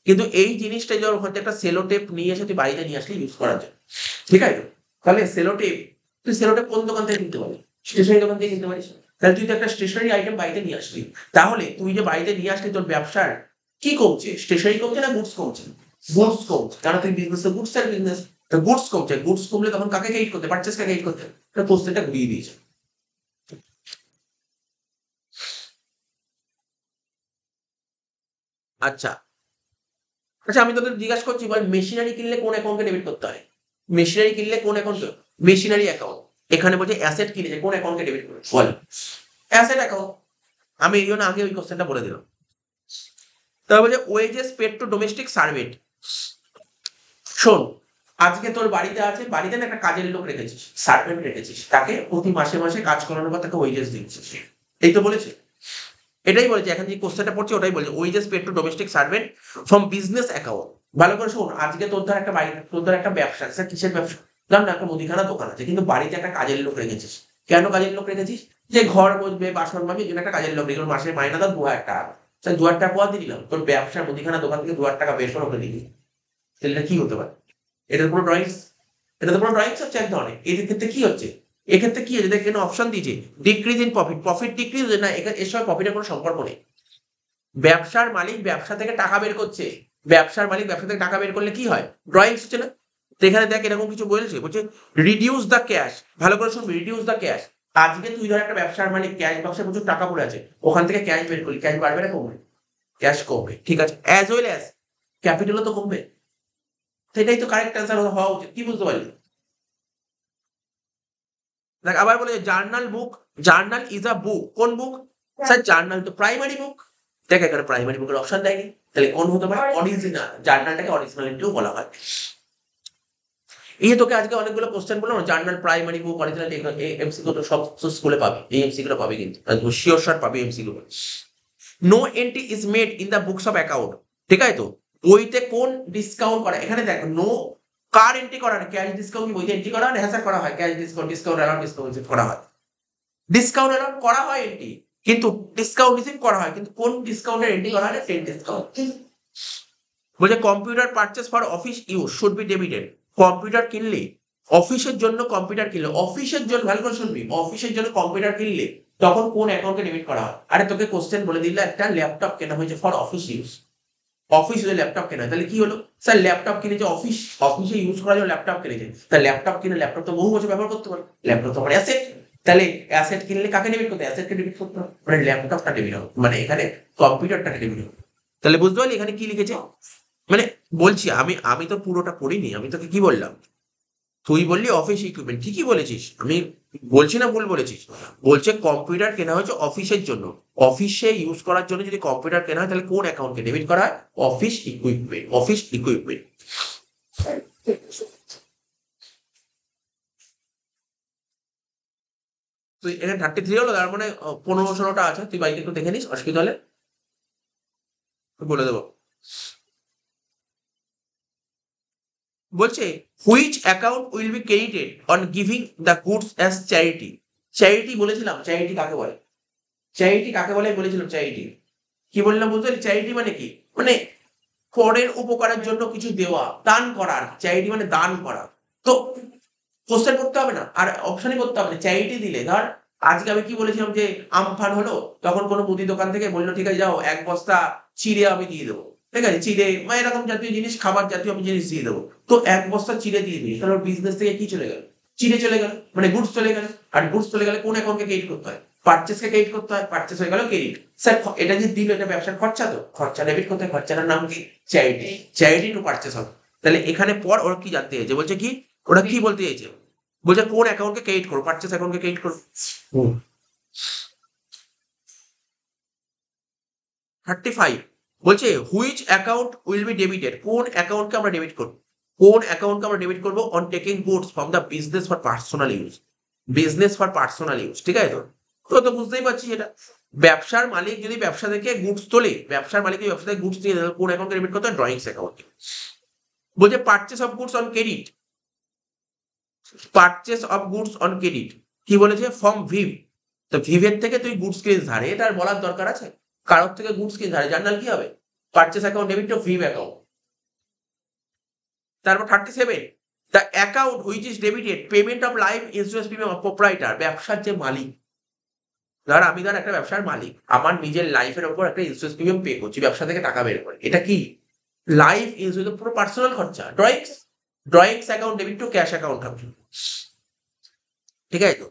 কিন্তু এই জিনিসটা যখন হয়তো একটা সেলোটেপ নিয়ে এসে তুই বাড়িতে নিয়ে আসলি ইউজ করার জন্য, ঠিক আছে, তাহলে সেলোটেপ, তুই সেলোটেপ কোন দোকান থেকে কিনতে পারিস, স্টেশনারি দোকান থেকে কিনতে পারিস। তাহলে তুই তো একটা স্টেশনারি আইটেম বাড়িতে নিয়ে আসলি, তাহলে তুই যে বাড়িতে নিয়ে আসলি তোর ব্যবসার কি কমছে, স্টেশনারি কমছে না গুডস কমছে, গুডস কমছে, কারণ তুই বিজনেস গুডস এর বিজনেস, গুডস কমছে, গুডস কমলে তখন কাকে গাইড করতে, পারচেস কাকে গাইড করতে, কোশ্চেনটা ঘুরিয়ে দিয়েছে। আচ্ছা, আচ্ছা আমি তোদের জিজ্ঞাসা করছি, বল মেশিনারি কিনলে কোন অ্যাকাউন্টকে ডেবিট করতে হয়, মেশিনারি কিনলে কোন অ্যাকাউন্ট, মেশিনারি অ্যাকাউন্ট। এখানে বলছে অ্যাসেট কিনেছে, কোন অ্যাকাউন্টকে ডেবিট করবে বল, অ্যাসেট অ্যাকাউন্ট। আমি এই জন্য আগে ওই কোশ্চেনটা বলে দিলাম। তারপর বলছে wages paid to domestic servant. শোন, আজকে তোর বাড়িতে আছে, বাড়িতে না একটা কাজের লোক রেখেছিস, সার্ভেন্ট রেখেছিস, তাকে প্রতি মাসে মাসে কাজ করানোর পর তাকে ওয়েজেস দিচ্ছিস, এই তো বলেছে, এটাই বলেছে, এখন যে কোশ্চেনটা পড়ছে ওটাই বলছে, wages paid to domestic servant from business account. ভালো করে শোন, আজকে তোর ধর একটা বাড়ি, তোর ধর একটা ব্যবসা, স্যার কিসের ব্যবসা, ধর না একটা মুদিখানা দোকান আছে, কিন্তু বাড়িতে একটা কাজের লোক রেখেছিস। কেন কাজের লোক রেখেছিস, যে ঘর বসবে, বাসন মাজবে, এই জন্য একটা কাজের লোক রেখে মাসে মাইনা ধর 2,000 টাকা, স্যার 2,000 টাকা পর দিয়ে দিলাম, তোর ব্যবসার মুদিখানা দোকান থেকে 2,000 টাকা বের করে ওকে দিবি, তাহলে এটা কি হতে পারে, এটার কোনো ড্রয়িংস, এটা তো কোনো ড্রয়িংস হচ্ছে এক ধরনের। এদের ক্ষেত্রে কি হচ্ছে, এক্ষেত্রে কি হচ্ছে, দেখ এখানে অপশন দিয়েছে decrease in profit, profit decrease না, এর সঙ্গে প্রফিটের কোনো সম্পর্ক নেই। ব্যবসার মালিক ব্যবসা থেকে টাকা বের করছে, ব্যবসার মালিক ব্যবসা থেকে টাকা বের করলে কি হয়, ড্রয়িংস হচ্ছে না। তো এখানে দেখ এরকম কিছু বলছে, বলছে রিডিউস দ্য ক্যাশ, ভালো করে শুনবি, রিডিউস দ্য ক্যাশ। আজকে তুই ধর একটা ব্যবসার মালিক, ক্যাশ বাক্সে প্রচুর টাকা পড়ে আছে, ওখান থেকে ক্যাশ বের করলি, ক্যাশ বাড়বে না কমবে, ক্যাশ কমবে, ঠিক আছে, অ্যাজ ওয়েল অ্যাজ ক্যাপিটালও তো কমবে। সেটাই তো কারেক্ট অ্যান্সার হওয়া উচিত, কি বুঝতে পারলি। দেখ আবার বলে journal book, journal is a book, কোন বুক, স্যার জার্নাল তো প্রাইমারি বুক। দেখ এখানে প্রাইমারি বুকের অপশন দেয়নি, তাহলে কোন হতে পারে, অরিজিনাল, জার্নালটাকে অরিজিনালিটিও বলা হয়। এই যে তোকে আজকে অনেকগুলো কোশ্চেন বললাম, journal primary book original, MCQ তো সব স্কুলে পাবি, এই এমসিকিউটা পাবি, কিন্তু শিওর শট পাবি MCQ. No entry is made in the books of account, ঠিক আছে, তো বইতে কোন ডিসকাউন্ট করা, এখানে দেখ নো, কার এন্ট্রি করা হয়, ক্যাশ ডিসকাউন্ট কি বইতে এন্ট্রি করা হয়, হ্যাঁ স্যার করা হয়, cash discount, discount allowed, discount করা হয়, ডিসকাউন্ট অ্যালাউড করা হয় এন্ট্রি, কিন্তু ডিসকাউন্ট রিসিভ করা হয়, কিন্তু কোন ডিসকাউন্টের এন্ট্রি করা হয়, 10 ডিসকাউন্ট। বলছে computer purchase for office use should be debited, computer কিনলে, অফিসের জন্য কম্পিউটার কিনলে, অফিসের জন্য, ভালো করে শুনবি, অফিসের জন্য কম্পিউটার কিনলে তখন কোন অ্যাকাউন্টে ডেবিট করা হয়। আরে তোকে কোশ্চেন বলে দিলে একটা ল্যাপটপ কেনা হয়েছে ফর অফিস ইউজ, অফিস যদি ল্যাপটপ কেনা হয়, তাহলে কি হলো, স্যার ল্যাপটপ কিনেছে অফিস, অফিসে ইউজ করার জন্য ল্যাপটপ কিনেছে, তাহলে ল্যাপটপ কিনে, ল্যাপটপ তো বহু বছর ব্যবহার করতে পারে, ল্যাপটপ তো আমার অ্যাসেট, তাহলে অ্যাসেট কিনলে কাকে ডেবিট করতে, অ্যাসেটকে ডেবিট করতে হবে, মানে ল্যাপটপটা ডেবিট হবে, মানে এখানে কম্পিউটারটাকে ডেবিট হবে। তাহলে বুঝতে পারলি এখানে কি লিখেছে, মানে বলছি আমি তো পুরোটা পড়িনি, আমি তোকে কি বললাম, তুই বললি অফিস ইকুইপমেন্ট, ঠিকই বলেছিস, আমি বলছি না ভুল বলেছিস, বলছে কম্পিউটার কেনা হয়েছে অফিসের জন্য, অফিসে ইউজ করার জন্য যদি কম্পিউটার কেনা হয়, তাহলে কোন অ্যাকাউন্টকে ডেবিট করা হয়, অফিস ইকুইপমেন্ট, অফিস ইকুইপমেন্ট। তুই এখানে 33 হলো, তার মানে 15-16টা আছে, তুই বাইকে একটু দেখে নিস, অসুবিধা হলে বলে দেবো। বলছে which account will be credited on giving the goods as charity, charity বলেছিলাম, চ্যারিটি কাকে বলে, চ্যারিটি কাকে বলে বলেছিলাম, চ্যারিটি কি বললাম বুঝতে পারলি, চ্যারিটি মানে কি, মানে পরের উপকারের জন্য কিছু দেওয়া, দান করা, চ্যারিটি মানে দান করা। তো কোশ্চেন করতে হবে না, আর অপশনই করতে হবে না, চ্যারিটি দিলে ধর আজকে আমি কি বলেছিলাম যে আমফান হলো, তখন কোনো মুদি দোকান থেকে বললো ঠিক আছে যাও 1 বস্তা চিড়ে আমি দিয়ে দেবো, ঠিক আছে, চিড়ে বা এরকম জাতীয় জিনিস, খাবার জাতীয় আমি জিনিস দিয়ে দেবো। তো 1 বস্তা চিড়ে দিয়ে দিই, তাহলে বিজনেস থেকে কি চলে গেল? চিড়ে চলে গেল, মানে গুডস চলে গেল। আর গুডস চলে গেলে কোন অ্যাকাউন্টকে ক্রেডিট করতে হয়? পারচেজকে ক্রেডিট করতে হয়, পারচেজ হয়ে গেল ক্রেডিট। স্যার এটা যে দিল এটা ব্যবসার খরচা, তো খরচা ডেবিট করতে হয়, খরচাটার নাম কি? চ্যারিটি। চ্যারিটি টু পারচেজ হবে। তাহলে এখানে পর ওরা কি জানতে চাইছে, বলছে কি, ওরা কি বলতে চাইছে, বলছে কোন অ্যাকাউন্টকে ক্রেডিট করো, পারচেজ অ্যাকাউন্টকে ক্রেডিট করো। 35 বলছে which account will be debited, কোন অ্যাকাউন্টকে আমরা ডেবিট করব, কোন অ্যাকাউন্টকে আমরা ডেবিট করব on taking goods from the business for personal use, business for personal use, ঠিক আছে? তো তো বুঝতেই পারছি এটা, ব্যবসার মালিক যদি ব্যবসা থেকে গুডস তোলে, ব্যবসার মালিক যদি ব্যবসা থেকে গুডস নিয়ে দেয়, কোন অ্যাকাউন্টকে ডেবিট করতে হয়? Drawings account. বলছে purchase of goods on credit, purchase of goods on credit কি বলেছে? ফ্রম ভিভ। তো ভিভের থেকে তুই গুডস কিনিস ধারে, এটা আর বলার দরকার আছে? কারোর থেকে গুডস কিনিস ধারে, জার্নাল কি হবে? পারচেস অ্যাকাউন্ট ডেবিট টু ভিভ অ্যাকাউন্ট। তারপর 37 the account which is debited payment of life insurance premium of proprietor, ব্যবসার যে মালিক, আমি একটা ব্যবসার মালিক, আমার নিজের লাইফের ওপর একটা ইন্স্যুরেন্স প্রিমিয়াম পে করছি ব্যবসা থেকে টাকা বের করে, এটা কি? লাইফ ইন্স্যুরেন্স পুরো পার্সোনাল খরচা, drawings. Drawings account debit to cash account হবে, ঠিক আছে? তো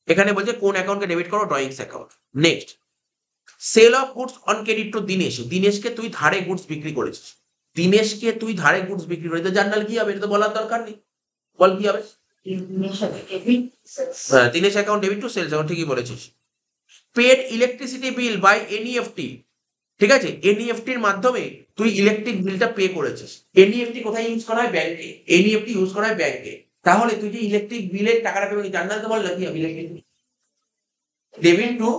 এখানে বলছে কোন অ্যাকাউন্টকে ডেবিট করো? Drawings account. Next, sale of goods on credit to Dinesh, দিনেশকে তুই ধারে গুডস বিক্রি করেছিস, দিনেশকে তুই ধারে গুডস বিক্রি করেছিস, জার্নাল কি হবে? এটা তো বলার দরকার নেই, বল কি হবে? হ্যাঁ, Dinesh account debit to sales account, ঠিকই বলেছিস। Paid electricity bill by NEFT, ঠিক আছে, এনইএফটির মাধ্যমে তুই ইলেকট্রিক বিলটা পে করেছিস। এনইএফটি কোথায় ইউজ করা হয়? ব্যাংকে। এনইএফটি ইউজ করা হয় ব্যাংকে। তাহলে তুই যে ইলেকট্রিক বিলের টাকাটা পেমেন্ট, জার্নাল তো বল না কি হবে? Electric debit to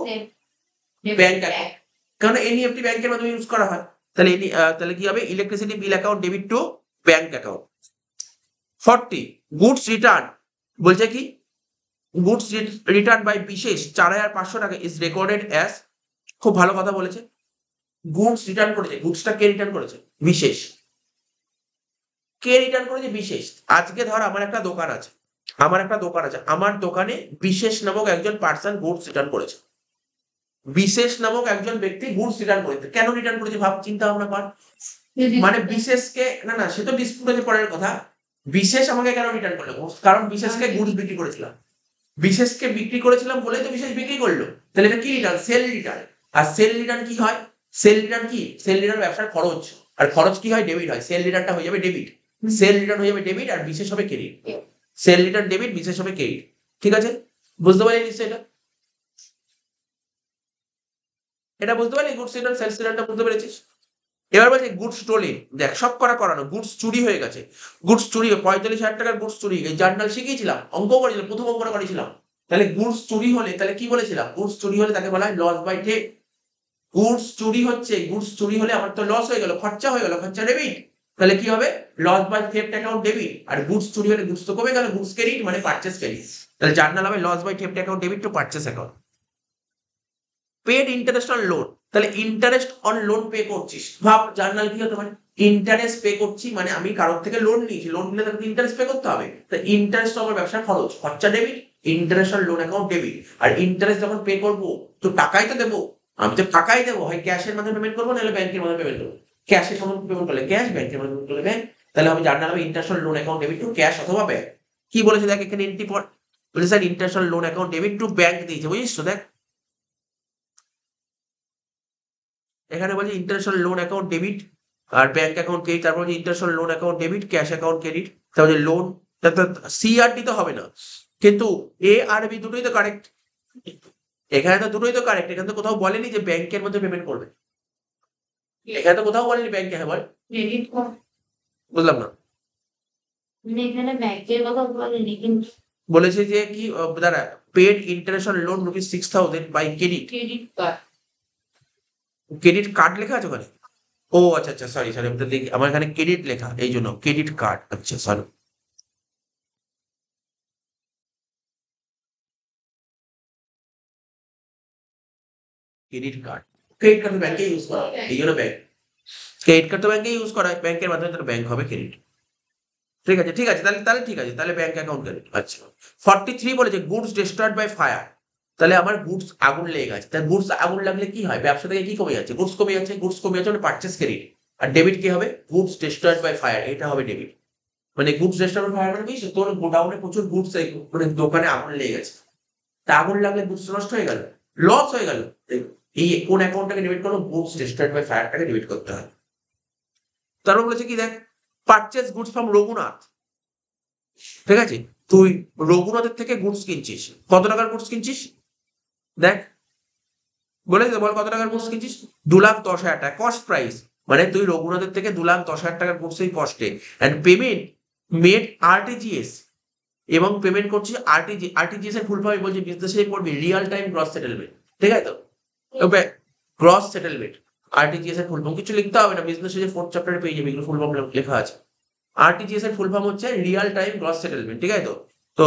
bank account, কারণ এনইএফটি ব্যাংকের মাধ্যমে ইউজ করা হয়। তাহলে তাহলে কি হবে? Electricity bill account debit to bank account. 40 goods return, বলছে কি, গুডস রিটার্ন বাই বিশেষ 4500 টাকা ইজ রেকর্ডেড অ্যাজ, খুব ভালো কথা বলেছে, গুডস রিটার্ন করেছে, গুডসটা কে রিটার্ন করেছে? বিশেষ। কে রিটার্ন করেছে? বিশেষ। আজকে ধর আমার একটা দোকান আছে, আমার দোকানে বিশেষ নামক একজন পার্সন গুডস রিটার্ন করেছে, বিশেষ নামক একজন ব্যক্তি গুডস রিটার্ন করেছে। কেন রিটার্ন করেছে ভাব, চিন্তা ভাবনা কর। মানে বিশেষকে, না না সে তো ডিসপুট আছে পরের কথা, বিশেষ আমাকে কেন রিটার্ন করলো? কারণ বিশেষকে গুডস বিক্রি করেছিলাম, বিশেষকে বিক্রি করেছিলাম বলেই তো বিশেষ বিক্রি করলো। তাহলে এটা কি রিটার্ন? Sale return. আর সেল রিটার্ন কি হয়? সেল রিটার্ন কি? সেল রিটার্ন ব্যবসার খরচ, আর খরচ কি হয়? ডেবিট হয়। সেল রিটার্নটা হয়ে যাবে ডেবিট, সেল রিটার্ন হয়ে যাবে ডেবিট, আর বিশেষ হবে ক্রেডিট। সেল রিটার্ন ডেবিট, বিশেষ হবে ক্রেডিট, ঠিক আছে? বুঝতে পারলি নিশ্চয়ই এটা? এটা বুঝতে পারলি? গুডস রিটার্ন, সেলস রিটার্নটা বুঝতে পেরেছিস? এবার বলছে গুডস স্টোলেন, দেখ সব করানো, গুডস চুরি হয়ে গেছে, গুডস চুরি 45,000 টাকার গুডস চুরি, এই জার্নাল শিখিয়েছিলাম, অঙ্ক করেছিলাম, প্রথম অঙ্কটা করেছিলাম। তাহলে গুডস চুরি হলে তাহলে কি বলেছিলাম? গুডস চুরি হলে তাকে বলা হয় লস বাই থেফট। গুডস চুরি হচ্ছে, গুডস চুরি হলে আমার তো লস হয়ে গেল, খরচা হয়ে গেল, খরচা ডেবিট। তাহলে কি হবে? Loss by theft account debit. আর গুডস চুরি হলে গুডস তো কমে গেল, গুডস ক্রেডিট, মানে পারচেজ ক্রেডিট। তাহলে জার্নাল হবে loss by theft account debit to purchase account. Paid interest on loan, তাহলে ইন্টারেস্ট অন লোন পে করছিস, ভাব জার্নাল কি হতে পারে? ইন্টারেস্ট পে করছি, মানে আমি কারোর থেকে লোন নিয়েছি, লোন নিলে তাকে ইন্টারেস্ট পে করতে হবে। তো ইন্টারেস্ট আমার ব্যবসার খরচ, খরচা debit, interest on loan account debit. আর ইন্টারেস্ট যখন পে করবো তো টাকাই তো দেবো, আমি তো টাকাই দেবো, হয় ক্যাশের মাধ্যমে পেমেন্ট করবো, নাহলে ব্যাংকের মাধ্যমে পেমেন্ট করবো। ক্যাশের মাধ্যমে পেমেন্ট করলে ক্যাশ, ব্যাংকের মাধ্যমে পেমেন্ট করলে ব্যাংক। তাহলে আমি জার্নাল হবে interest on loan account debit to cash অথবা ব্যাংক। কি বলেছে দেখ এখানে এন্ট্রি পর, বলেছে sir interest on loan account debit to bank দিয়েছে, বুঝিস তো? দেখ এখানে বলছে interest on loan account debit আর ব্যাংক অ্যাকাউন্ট ক্রেডিট, তারপর বলছে interest on loan account debit, cash account credit, তারপরে লোন, সি আর ডি তো হবে না, কিন্তু এ আর বি দুটোই তো কারেক্ট। এখানে তো দুটোই তো কারেক্ট, এখানে তো কোথাও বলেনি যে ব্যাংকের মধ্যে পেমেন্ট করবে, এখানে তো কোথাও বলেনি ব্যাংকে, হ্যাঁ বল। বুঝলাম না। এখানে ব্যাংকের কথা বলেনি, কিন্তু বলেছে যে কি, দাঁড়া, paid interest on loan ₹6,000 by credit, credit card. Credit card লেখা আছে ওখানে? ও আচ্ছা আচ্ছা, সরি সরি, আমি তো দেখি আমার এখানে ক্রেডিট লেখা, এই জন্য ক্রেডিট কার্ড, আচ্ছা sorry. Credit card, credit card তো ব্যাংকে ইউজ করা হয়, এই জন্য ব্যাংক, ক্রেডিট কার্ড তো ব্যাংকে ইউজ করা হয়, ব্যাংকের মাধ্যমে তো ব্যাংক হবে ক্রেডিট। ঠিক আছে ঠিক আছে, তাহলে তাহলে ঠিক আছে, তাহলে ব্যাংক অ্যাকাউন্ট ক্রেডিট। আচ্ছা 43 বলেছে গুডস ডিস্ট্রয়েড বাই ফায়ার, তাহলে আমার গুডস আগুন লেগে গেছে, তাহলে গুডস আগুন লাগলে কি হয়, ব্যবসা থেকে কি কমে যাচ্ছে, গুডস কমে যাচ্ছে, গুডস কমে যাচ্ছে মানে পারচেস ক্রেডিট। আর ডেবিট কি হবে, গুডস ডিস্ট্রয়েড বাই ফায়ার, এটা হবে ডেবিট। মানে গুডস ডিস্ট্রয়েড বাই ফায়ার মানে কি, তোর গোডাউনে প্রচুর গুডস, মানে দোকানে আগুন লেগে গেছে, তা আগুন লাগলে গুডস নষ্ট হয়ে গেল, লস হয়ে গেল, এই কোন অ্যাকাউন্টটাকে ডেবিট করবো, গুডস ডিস্ট্রয়েড বাই ফায়ারটাকে ডেবিট করতে হয়। তারপর বলেছে কি দেখ, পারচেস গুডস ফ্রম রঘুনাথ, ঠিক আছে, তুই রঘুনাথের থেকে গুডস কিনছিস, কত টাকার গুডস কিনছিস, দেখ বলে দে, বল কত টাকার গুডস কিনছিস, 2,10,000 টাকা কস্ট প্রাইস, মানে তুই রঘুনাথের থেকে 2,10,000 টাকার গুডস এই কস্টে, অ্যান্ড পেমেন্ট মেড আরটিজিএস, এবং পেমেন্ট করছিস আরটিজিএস এর ফুল ফর্ম বলছি বিজনেসে পড়বি, রিয়েল টাইম গ্রস সেটেলমেন্ট, ঠিক আছে তো, গ্রস সেটেলমেন্ট, আরটিজিএস এর ফুল ফর্ম কিছু লিখতে হবে না, বিজনেসে যে 4th চ্যাপ্টারে পেয়ে যাবে, এগুলো ফুল ফর্ম লেখা আছে। আরটিজিএস এর ফুল ফর্ম হচ্ছে রিয়েল টাইম গ্রস সেটেলমেন্ট, ঠিক আছে তো, তো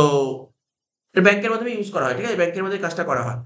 ব্যাংকের মাধ্যমে ইউজ করা হয়, ঠিক আছে, ব্যাংকের মধ্যে কাজটা করা হয়,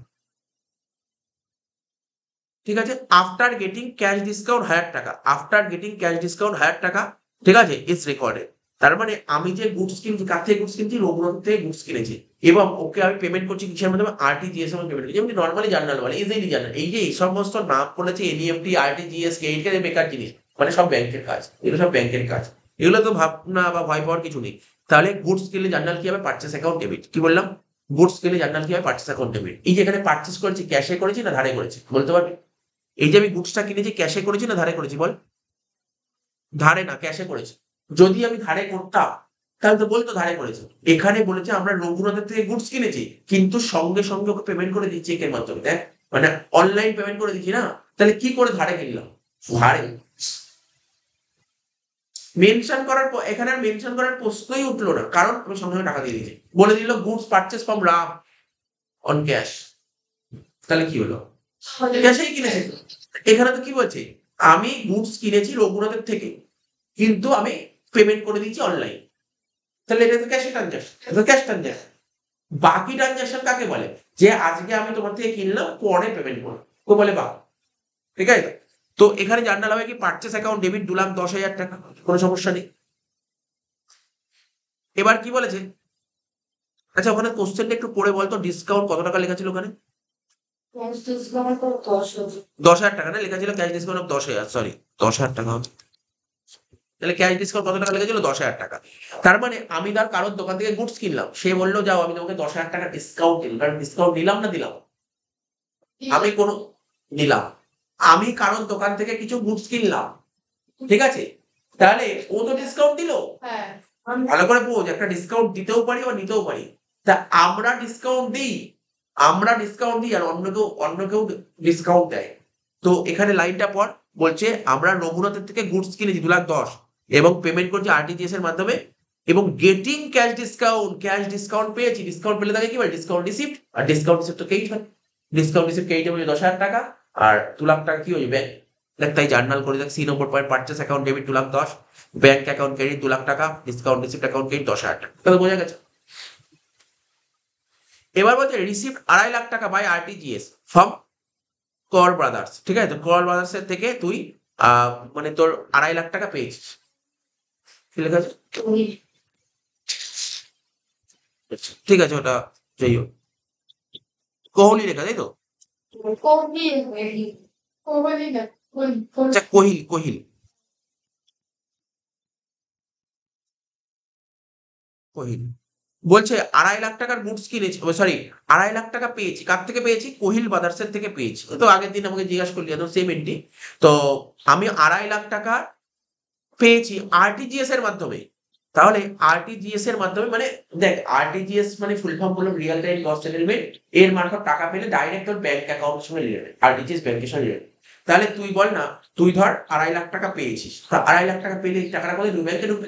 ঠিক আছে। আফটার গেটিং ক্যাশ ডিসকাউন্ট 1,000 টাকা, আফটার গেটিং ক্যাশ ডিসকাউন্ট 1,000 টাকা, ঠিক আছে, ইজ রেকর্ডেড। তার মানে আমি যে গুডস কিনছি, কার থেকে গুডস কিনছি, রঘুনাথ থেকে গুডস কিনেছি, এবং ওকে আমি পেমেন্ট করছি কিসের মাধ্যমে, আরটিজিএস এর পেমেন্ট করছি, যেমন নর্মালি জার্নাল বলে, ইজিলি জার্নাল, এই যে এই সমস্ত নাম বলেছে, এনইএফটি, আরটিজিএস, ক্রেডিট কার্ড, বেকার জিনিস, মানে সব ব্যাংকের কাজ, এগুলো সব ব্যাংকের কাজ, এগুলো তো ভাবনা বা ভয় পাওয়ার কিছু নেই। তাহলে গুডস কিনলে জার্নাল কি হবে, পারচেস অ্যাকাউন্ট ডেবিট, কি বললাম, গুডস কিনলে জার্নাল কি হবে, পারচেস অ্যাকাউন্ট ডেবিট। এই যে এখানে পারচেস করেছি, ক্যাশে করেছি না ধারে করেছি, বলতে পারবি, এই যে আমি গুডসটা কিনেছি ক্যাশে করেছি না ধারে করেছি, বল, ধারে না ক্যাশে করেছি, যদি আমি ধারে করতাম তাহলে তো বলতো ধারে করেছি, এখানে বলেছে আমরা রঘুনাথের থেকে গুডস কিনেছি, কিন্তু সঙ্গে সঙ্গে ওকে পেমেন্ট করে দিচ্ছি চেকের মাধ্যমে, দেখ মানে অনলাইন পেমেন্ট করে দিচ্ছি না, তাহলে কি করে ধারে কিনলাম, ধারে মেনশন করার পর, এখানে আর মেনশন করার প্রশ্নই উঠলো না, কারণ আমি সঙ্গে সঙ্গে টাকা দিয়ে দিয়েছি, বলে দিল goods purchase from Ram on cash, তাহলে কি হলো, ক্যাশেই কিনেছি। এখানে তো কি বলছে, আমি গুডস কিনেছি রঘুনাথের থেকে, কিন্তু আমি পেমেন্ট করে দিচ্ছি অনলাইন, তাহলে এটা তো ক্যাশ ট্রানজাকশন, এটা তো ক্যাশ ট্রানজাকশন। বাকি ট্রানজাকশন কাকে বলে, যে আজকে আমি তোমার থেকে কিনলাম, পরে পেমেন্ট করবো, তো বলে বাকি, ঠিক আছে। তো এখানে জার্নাল হবে কি, পারচেস অ্যাকাউন্ট ডেবিট 2,10,000 টাকা, কোনো সমস্যা নেই। এবার কি বলেছে, আচ্ছা ওখানে কোশ্চেনটা একটু পড়ে বলতো, ডিসকাউন্ট কত টাকা লেখা ছিল ওখানে, ক্যাশ ডিসকাউন্ট তো 10,000। 10,000 টাকা না, লেখা ছিল ক্যাশ ডিসকাউন্ট অফ 10,000, সরি 10,000 টাকা হবে। তাহলে ক্যাশ ডিসকাউন্ট কত টাকা লেগেছিল, 10,000 টাকা। তার মানে আমি তার কারোর দোকান থেকে গুডস কিনলাম, সে বললো যাও আমি তোমাকে 10,000 টাকা ডিসকাউন্ট দিলাম, কারণ ডিসকাউন্ট নিলাম না দিলাম, আমি কোনো নিলাম, আমি কারোর দোকান থেকে কিছু গুডস কিনলাম, ঠিক আছে, তাহলে ও তো ডিসকাউন্ট দিল, হ্যাঁ, ভালো করে বোঝ, একটা ডিসকাউন্ট দিতেও পারি বা নিতেও পারি, তা আমরা ডিসকাউন্ট দিই, আমরা ডিসকাউন্ট দিই আর অন্য কেউ ডিসকাউন্ট দেয়। তো এখানে লাইনটা পর বলছে, আমরা রঘুনাথের থেকে গুডস কিনেছি 2,10,000, এবং পেমেন্ট করছি আরটিজিএস এর মাধ্যমে, এবং গেটিং ক্যাশ ডিসকাউন্ট পেয়েছি, ডিসকাউন্ট পেলে তাকে কি বলে, ডিসকাউন্ট রিসিপ্ট, আর ডিসকাউন্ট রিসিপ্ট তো ক্রেডিট হয়, ডিসকাউন্ট রিসিপ্ট ক্রেডিট হবে 10,000 টাকা, আর 2,00,000 টাকা কি হয়ে ব্যাংক, দেখ তাই জার্নাল করে দেখ, 3 নম্বর point, purchase account debit 2,10,000, bank account credit 2,00,000 টাকা, ডিসকাউন্ট রিসিপ্ট অ্যাকাউন্ট ক্রেডিট 10,000 টাকা, তাহলে বোঝা গেছে। এবার বলছে রিসিপ্ট 2,50,000 টাকা বাই আরটিজিএস ফ্রম কর ব্রাদার্স, ঠিক আছে, তো কর ব্রাদার্স এর থেকে তুই মানে তোর 2,50,000 টাকা পেয়েছিস, কি লেখা আছে, ঠিক আছে, ওটা যাই হোক, কোহলি লেখা তাই তো, আচ্ছা কোহিল কোহিল কোহিল, বলছে 2,50,000 টাকার গুডস কিনেছি, সরি 2,50,000 টাকা পেয়েছি, কার থেকে পেয়েছি, কোহিল ব্রাদার্সের থেকে পেয়েছি, তো আগের দিন আমাকে জিজ্ঞাসা করলি, তো সেম এন্টি, তো আমি 2,50,000 টাকা পেয়েছি আরটিজিএস এর মাধ্যমে, তাহলে আরটিজিএস এর মাধ্যমে মানে দেখ, আরটিজিএস মানে ফুল ফর্ম বললাম রিয়েল টাইম গ্রস সেটেলমেন্ট, এর মারফত টাকা পেলে ডাইরেক্ট তোর ব্যাংক অ্যাকাউন্টের সঙ্গে রিলেটেড, আরটিজিএস ব্যাংকের সঙ্গে রিলেটেড। তাহলে তুই বল না, তুই ধর 2,50,000 টাকা পেয়েছিস, 2,50,000 টাকা পেলে এই টাকাটা কোথায় ঢুকবে, ব্যাংকে ঢুকবে,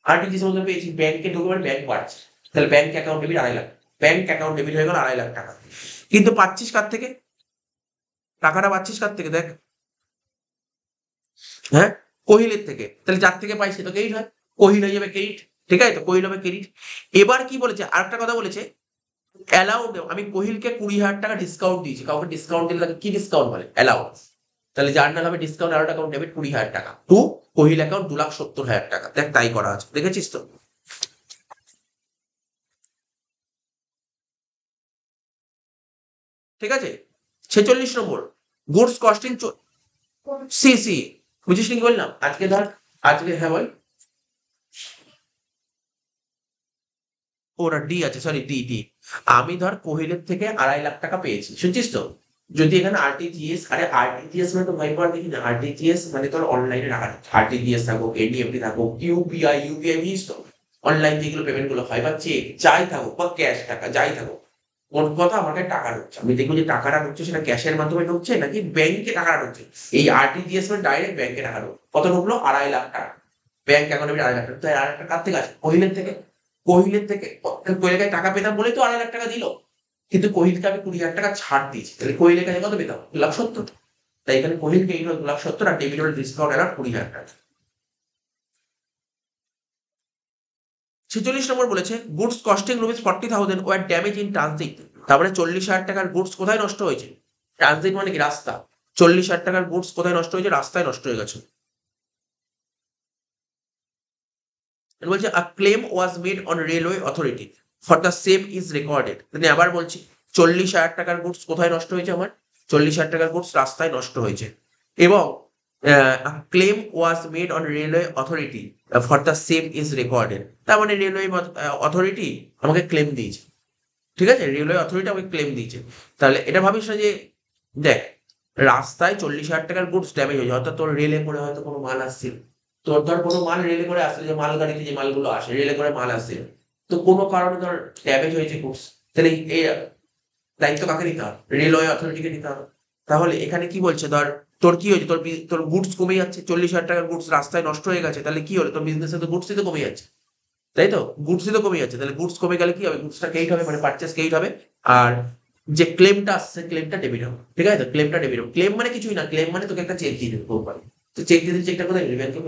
আরটিজিএস এর মধ্যে পেয়েছিস, ব্যাংকে ঢুকবে, মানে ব্যাংক বাড়ছে, তাহলে bank account debit 2,50,000, bank account debit হয়ে গেল 2,50,000 টাকা, কিন্তু পাচ্ছিস কার থেকে, টাকাটা পাচ্ছিস কার থেকে, দেখ, হ্যাঁ, কোহিলের থেকে, তাহলে যার থেকে পাই সে তো ক্রেডিট হয়, কোহিল হয়ে যাবে ক্রেডিট, ঠিক আছে, তো কোহিল হবে ক্রেডিট। এবার কি বলেছে, আরেকটা কথা বলেছে, অ্যালাউড, আমি কোহিলকে 20,000 টাকা ডিসকাউন্ট দিয়েছি, কাউকে ডিসকাউন্ট দিলে তাকে কি ডিসকাউন্ট বলে, অ্যালাউড, তাহলে জার্নাল হবে ডিসকাউন্ট অ্যালাউড অ্যাকাউন্ট ডেবিট 20,000 টাকা টু কোহিল অ্যাকাউন্ট 2,70,000 টাকা, দেখ তাই করা আছে, দেখেছিস তো। ঠিক আছে? 46 নম্বর গুডস কস্টিং সি সি বুঝিস কি বললাম? আজকে হ্যাঁ বল। ওরা ডি আছে, সরি ডি ডি। আমি ধর কোহিলের থেকে 2.5 লাখ টাকা পেয়েছি, শুনছিস তো? যদি এখানে আরটিজিএস, আরে আরটিজিএস মানে তো ভাই পর দেখি না, আরটিজিএস মানে তোর অনলাইনে টাকা, আরটিজিএস থাকুক, এনইএফটি থাকুক, ইউপিআই বুঝিস তো, অনলাইন যেগুলো পেমেন্ট গুলো হয়, বা চেক যাই থাকুক, বা ক্যাশ টাকা যাই থাকুক, মোট কথা আমার কাছে টাকা ঢুকছে, আমি দেখবো যে টাকাটা ঢুকছে সেটা ক্যাশের মাধ্যমে ঢুকছে নাকি ব্যাংকে টাকাটা ঢুকছে। এই আরটিজিএস মানে ডাইরেক্ট ব্যাংকে টাকা ঢুকছে। কত ঢুকলো? 2.5 লাখ টাকা ব্যাংক অ্যাকাউন্টে, 2.5 লাখ টাকা। তো 2.5 লাখ টাকা কার থেকে আসে? কোহিলের থেকে। কোহিলের টাকা পেতাম বলেই তো 2.5 লাখ টাকা দিল। কিন্তু কোহিলকে আমি 20,000 টাকা ছাড় দিয়েছি, তাহলে কোহিলের কাছে কত পেতাম? 2,70,000। তাই এখানে কোহিলকে এই 2,70,000 আর ডেবিট হল ডিসকাউন্ট অ্যালাউড 20,000 টাকা। 46 নম্বর বলেছে goods costing ₹40,000 were damage in transit. তারপরে 40,000 টাকার গুডস কোথায় নষ্ট হয়েছে? ট্রানজিট মানে কি? রাস্তা। 40,000 টাকার গুডস কোথায় নষ্ট হয়েছে? রাস্তায় নষ্ট হয়ে গেছে। বলছে a claim was made on railway authority for the same is recorded. মানে আবার বলছি, 40,000 টাকার গুডস কোথায় নষ্ট হয়েছে আমার? 40,000 টাকার গুডস রাস্তায় নষ্ট হয়েছে। এবং claim was made on railway authority for the same is recorded. তার মানে রেলওয়ে অথরিটি আমাকে ক্লেম দিয়েছে, ঠিক আছে? রেলওয়ে অথরিটি আমাকে ক্লেম দিয়েছে। তাহলে এটা ভাবিস না যে, দেখ, রাস্তায় 40,000 টাকার গুডস ড্যামেজ হয়েছে, অর্থাৎ তোর রেলে করে হয়তো কোনো মাল আসছিল, তোর ধর কোনো মাল রেলে করে আসছে, যে মাল গাড়িতে যে মালগুলো আসে রেলে করে মাল আসছে, তো কোনো কারণে ধর ড্যামেজ হয়েছে গুডস, তাহলে এই দায়িত্ব কাকে নিতে হবে? রেলওয়ে অথরিটিকে নিতে হবে। তাহলে এখানে কি বলছে, ধর তোর কি হয়েছে, তোর গুডস কমে যাচ্ছে, 40,000 টাকার গুডস রাস্তায় নষ্ট হয়ে গেছে, তাহলে কি হলো? তোর বিজনেসে তো গুডসই তো কমে যাচ্ছে, তাই তো? গুডসই তো কমে যাচ্ছে, তাহলে গুডস কমে গেলে কি হবে? গুডসটা ক্রেডিট হবে, মানে পারচেস ক্রেডিট হবে। আর যে ক্লেমটা আসছে ক্লেমটা ডেবিট হবে, ঠিক আছে? তো ক্লেমটা ডেবিট হবে। ক্লেম মানে কিছুই না, ক্লেম মানে তোকে একটা চেক দিয়ে দেবে কোম্পানি, তো চেক দিয়ে দিলে চেকটা কোথায় নেবে? ব্যাংকে,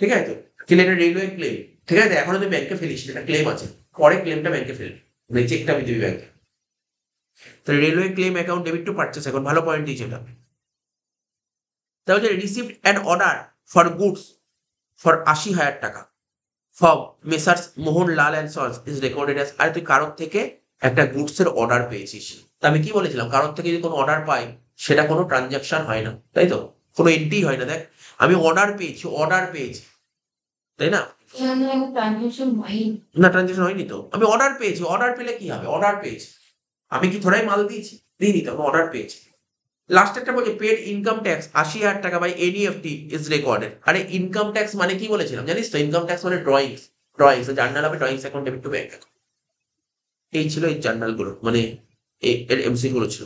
ঠিক আছে? তো ক্লেম, রেলওয়ে ক্লেম, ঠিক আছে? এখনো তুই ব্যাংকে ফেলিস, এটা ক্লেম আছে, পরে ক্লেমটা ব্যাংকে ফেলবি, মানে চেকটা আমি দিবি ব্যাংকে। তো railway claim account debit to purchase account, ভালো পয়েন্ট দিয়েছে এটা। তাহলে received an order for goods for 80,000 টাকা from messrs Mohan Lal and sons is recorded as. আর তুই কারোর থেকে একটা গুডস এর অর্ডার পেয়েছিস, তা আমি কি বলেছিলাম, কারোর থেকে যদি কোনো অর্ডার পাই সেটা কোনো ট্রানজাকশন হয় না, তাই তো? কোনো এন্ট্রি হয় না। দেখ, আমি অর্ডার পেয়েছি, তাই না? এখানে ট্রানজেকশন হয়নি। না, ট্রানজাকশন হয়নি তো। আমি অর্ডার পেয়েছি, অর্ডার পেলে কি হবে? অর্ডার পেয়েছি, আমি কি থোড়াই মাল দিয়েছি? দিইনি তো, আমি অর্ডার পেয়েছি। লাস্ট একটা বলছে পেড ইনকাম ট্যাক্স 80,000 টাকা বাই এনইএফটি ইজ রেকর্ডেড। আরে ইনকাম ট্যাক্স মানে কি বলেছিলাম জানিস তো? ইনকাম ট্যাক্স মানে ড্রয়িংস জার্নাল হবে, drawings account debit to bank. এই ছিল এই জার্নাল গুলো, মানে এর এমসি গুলো ছিল।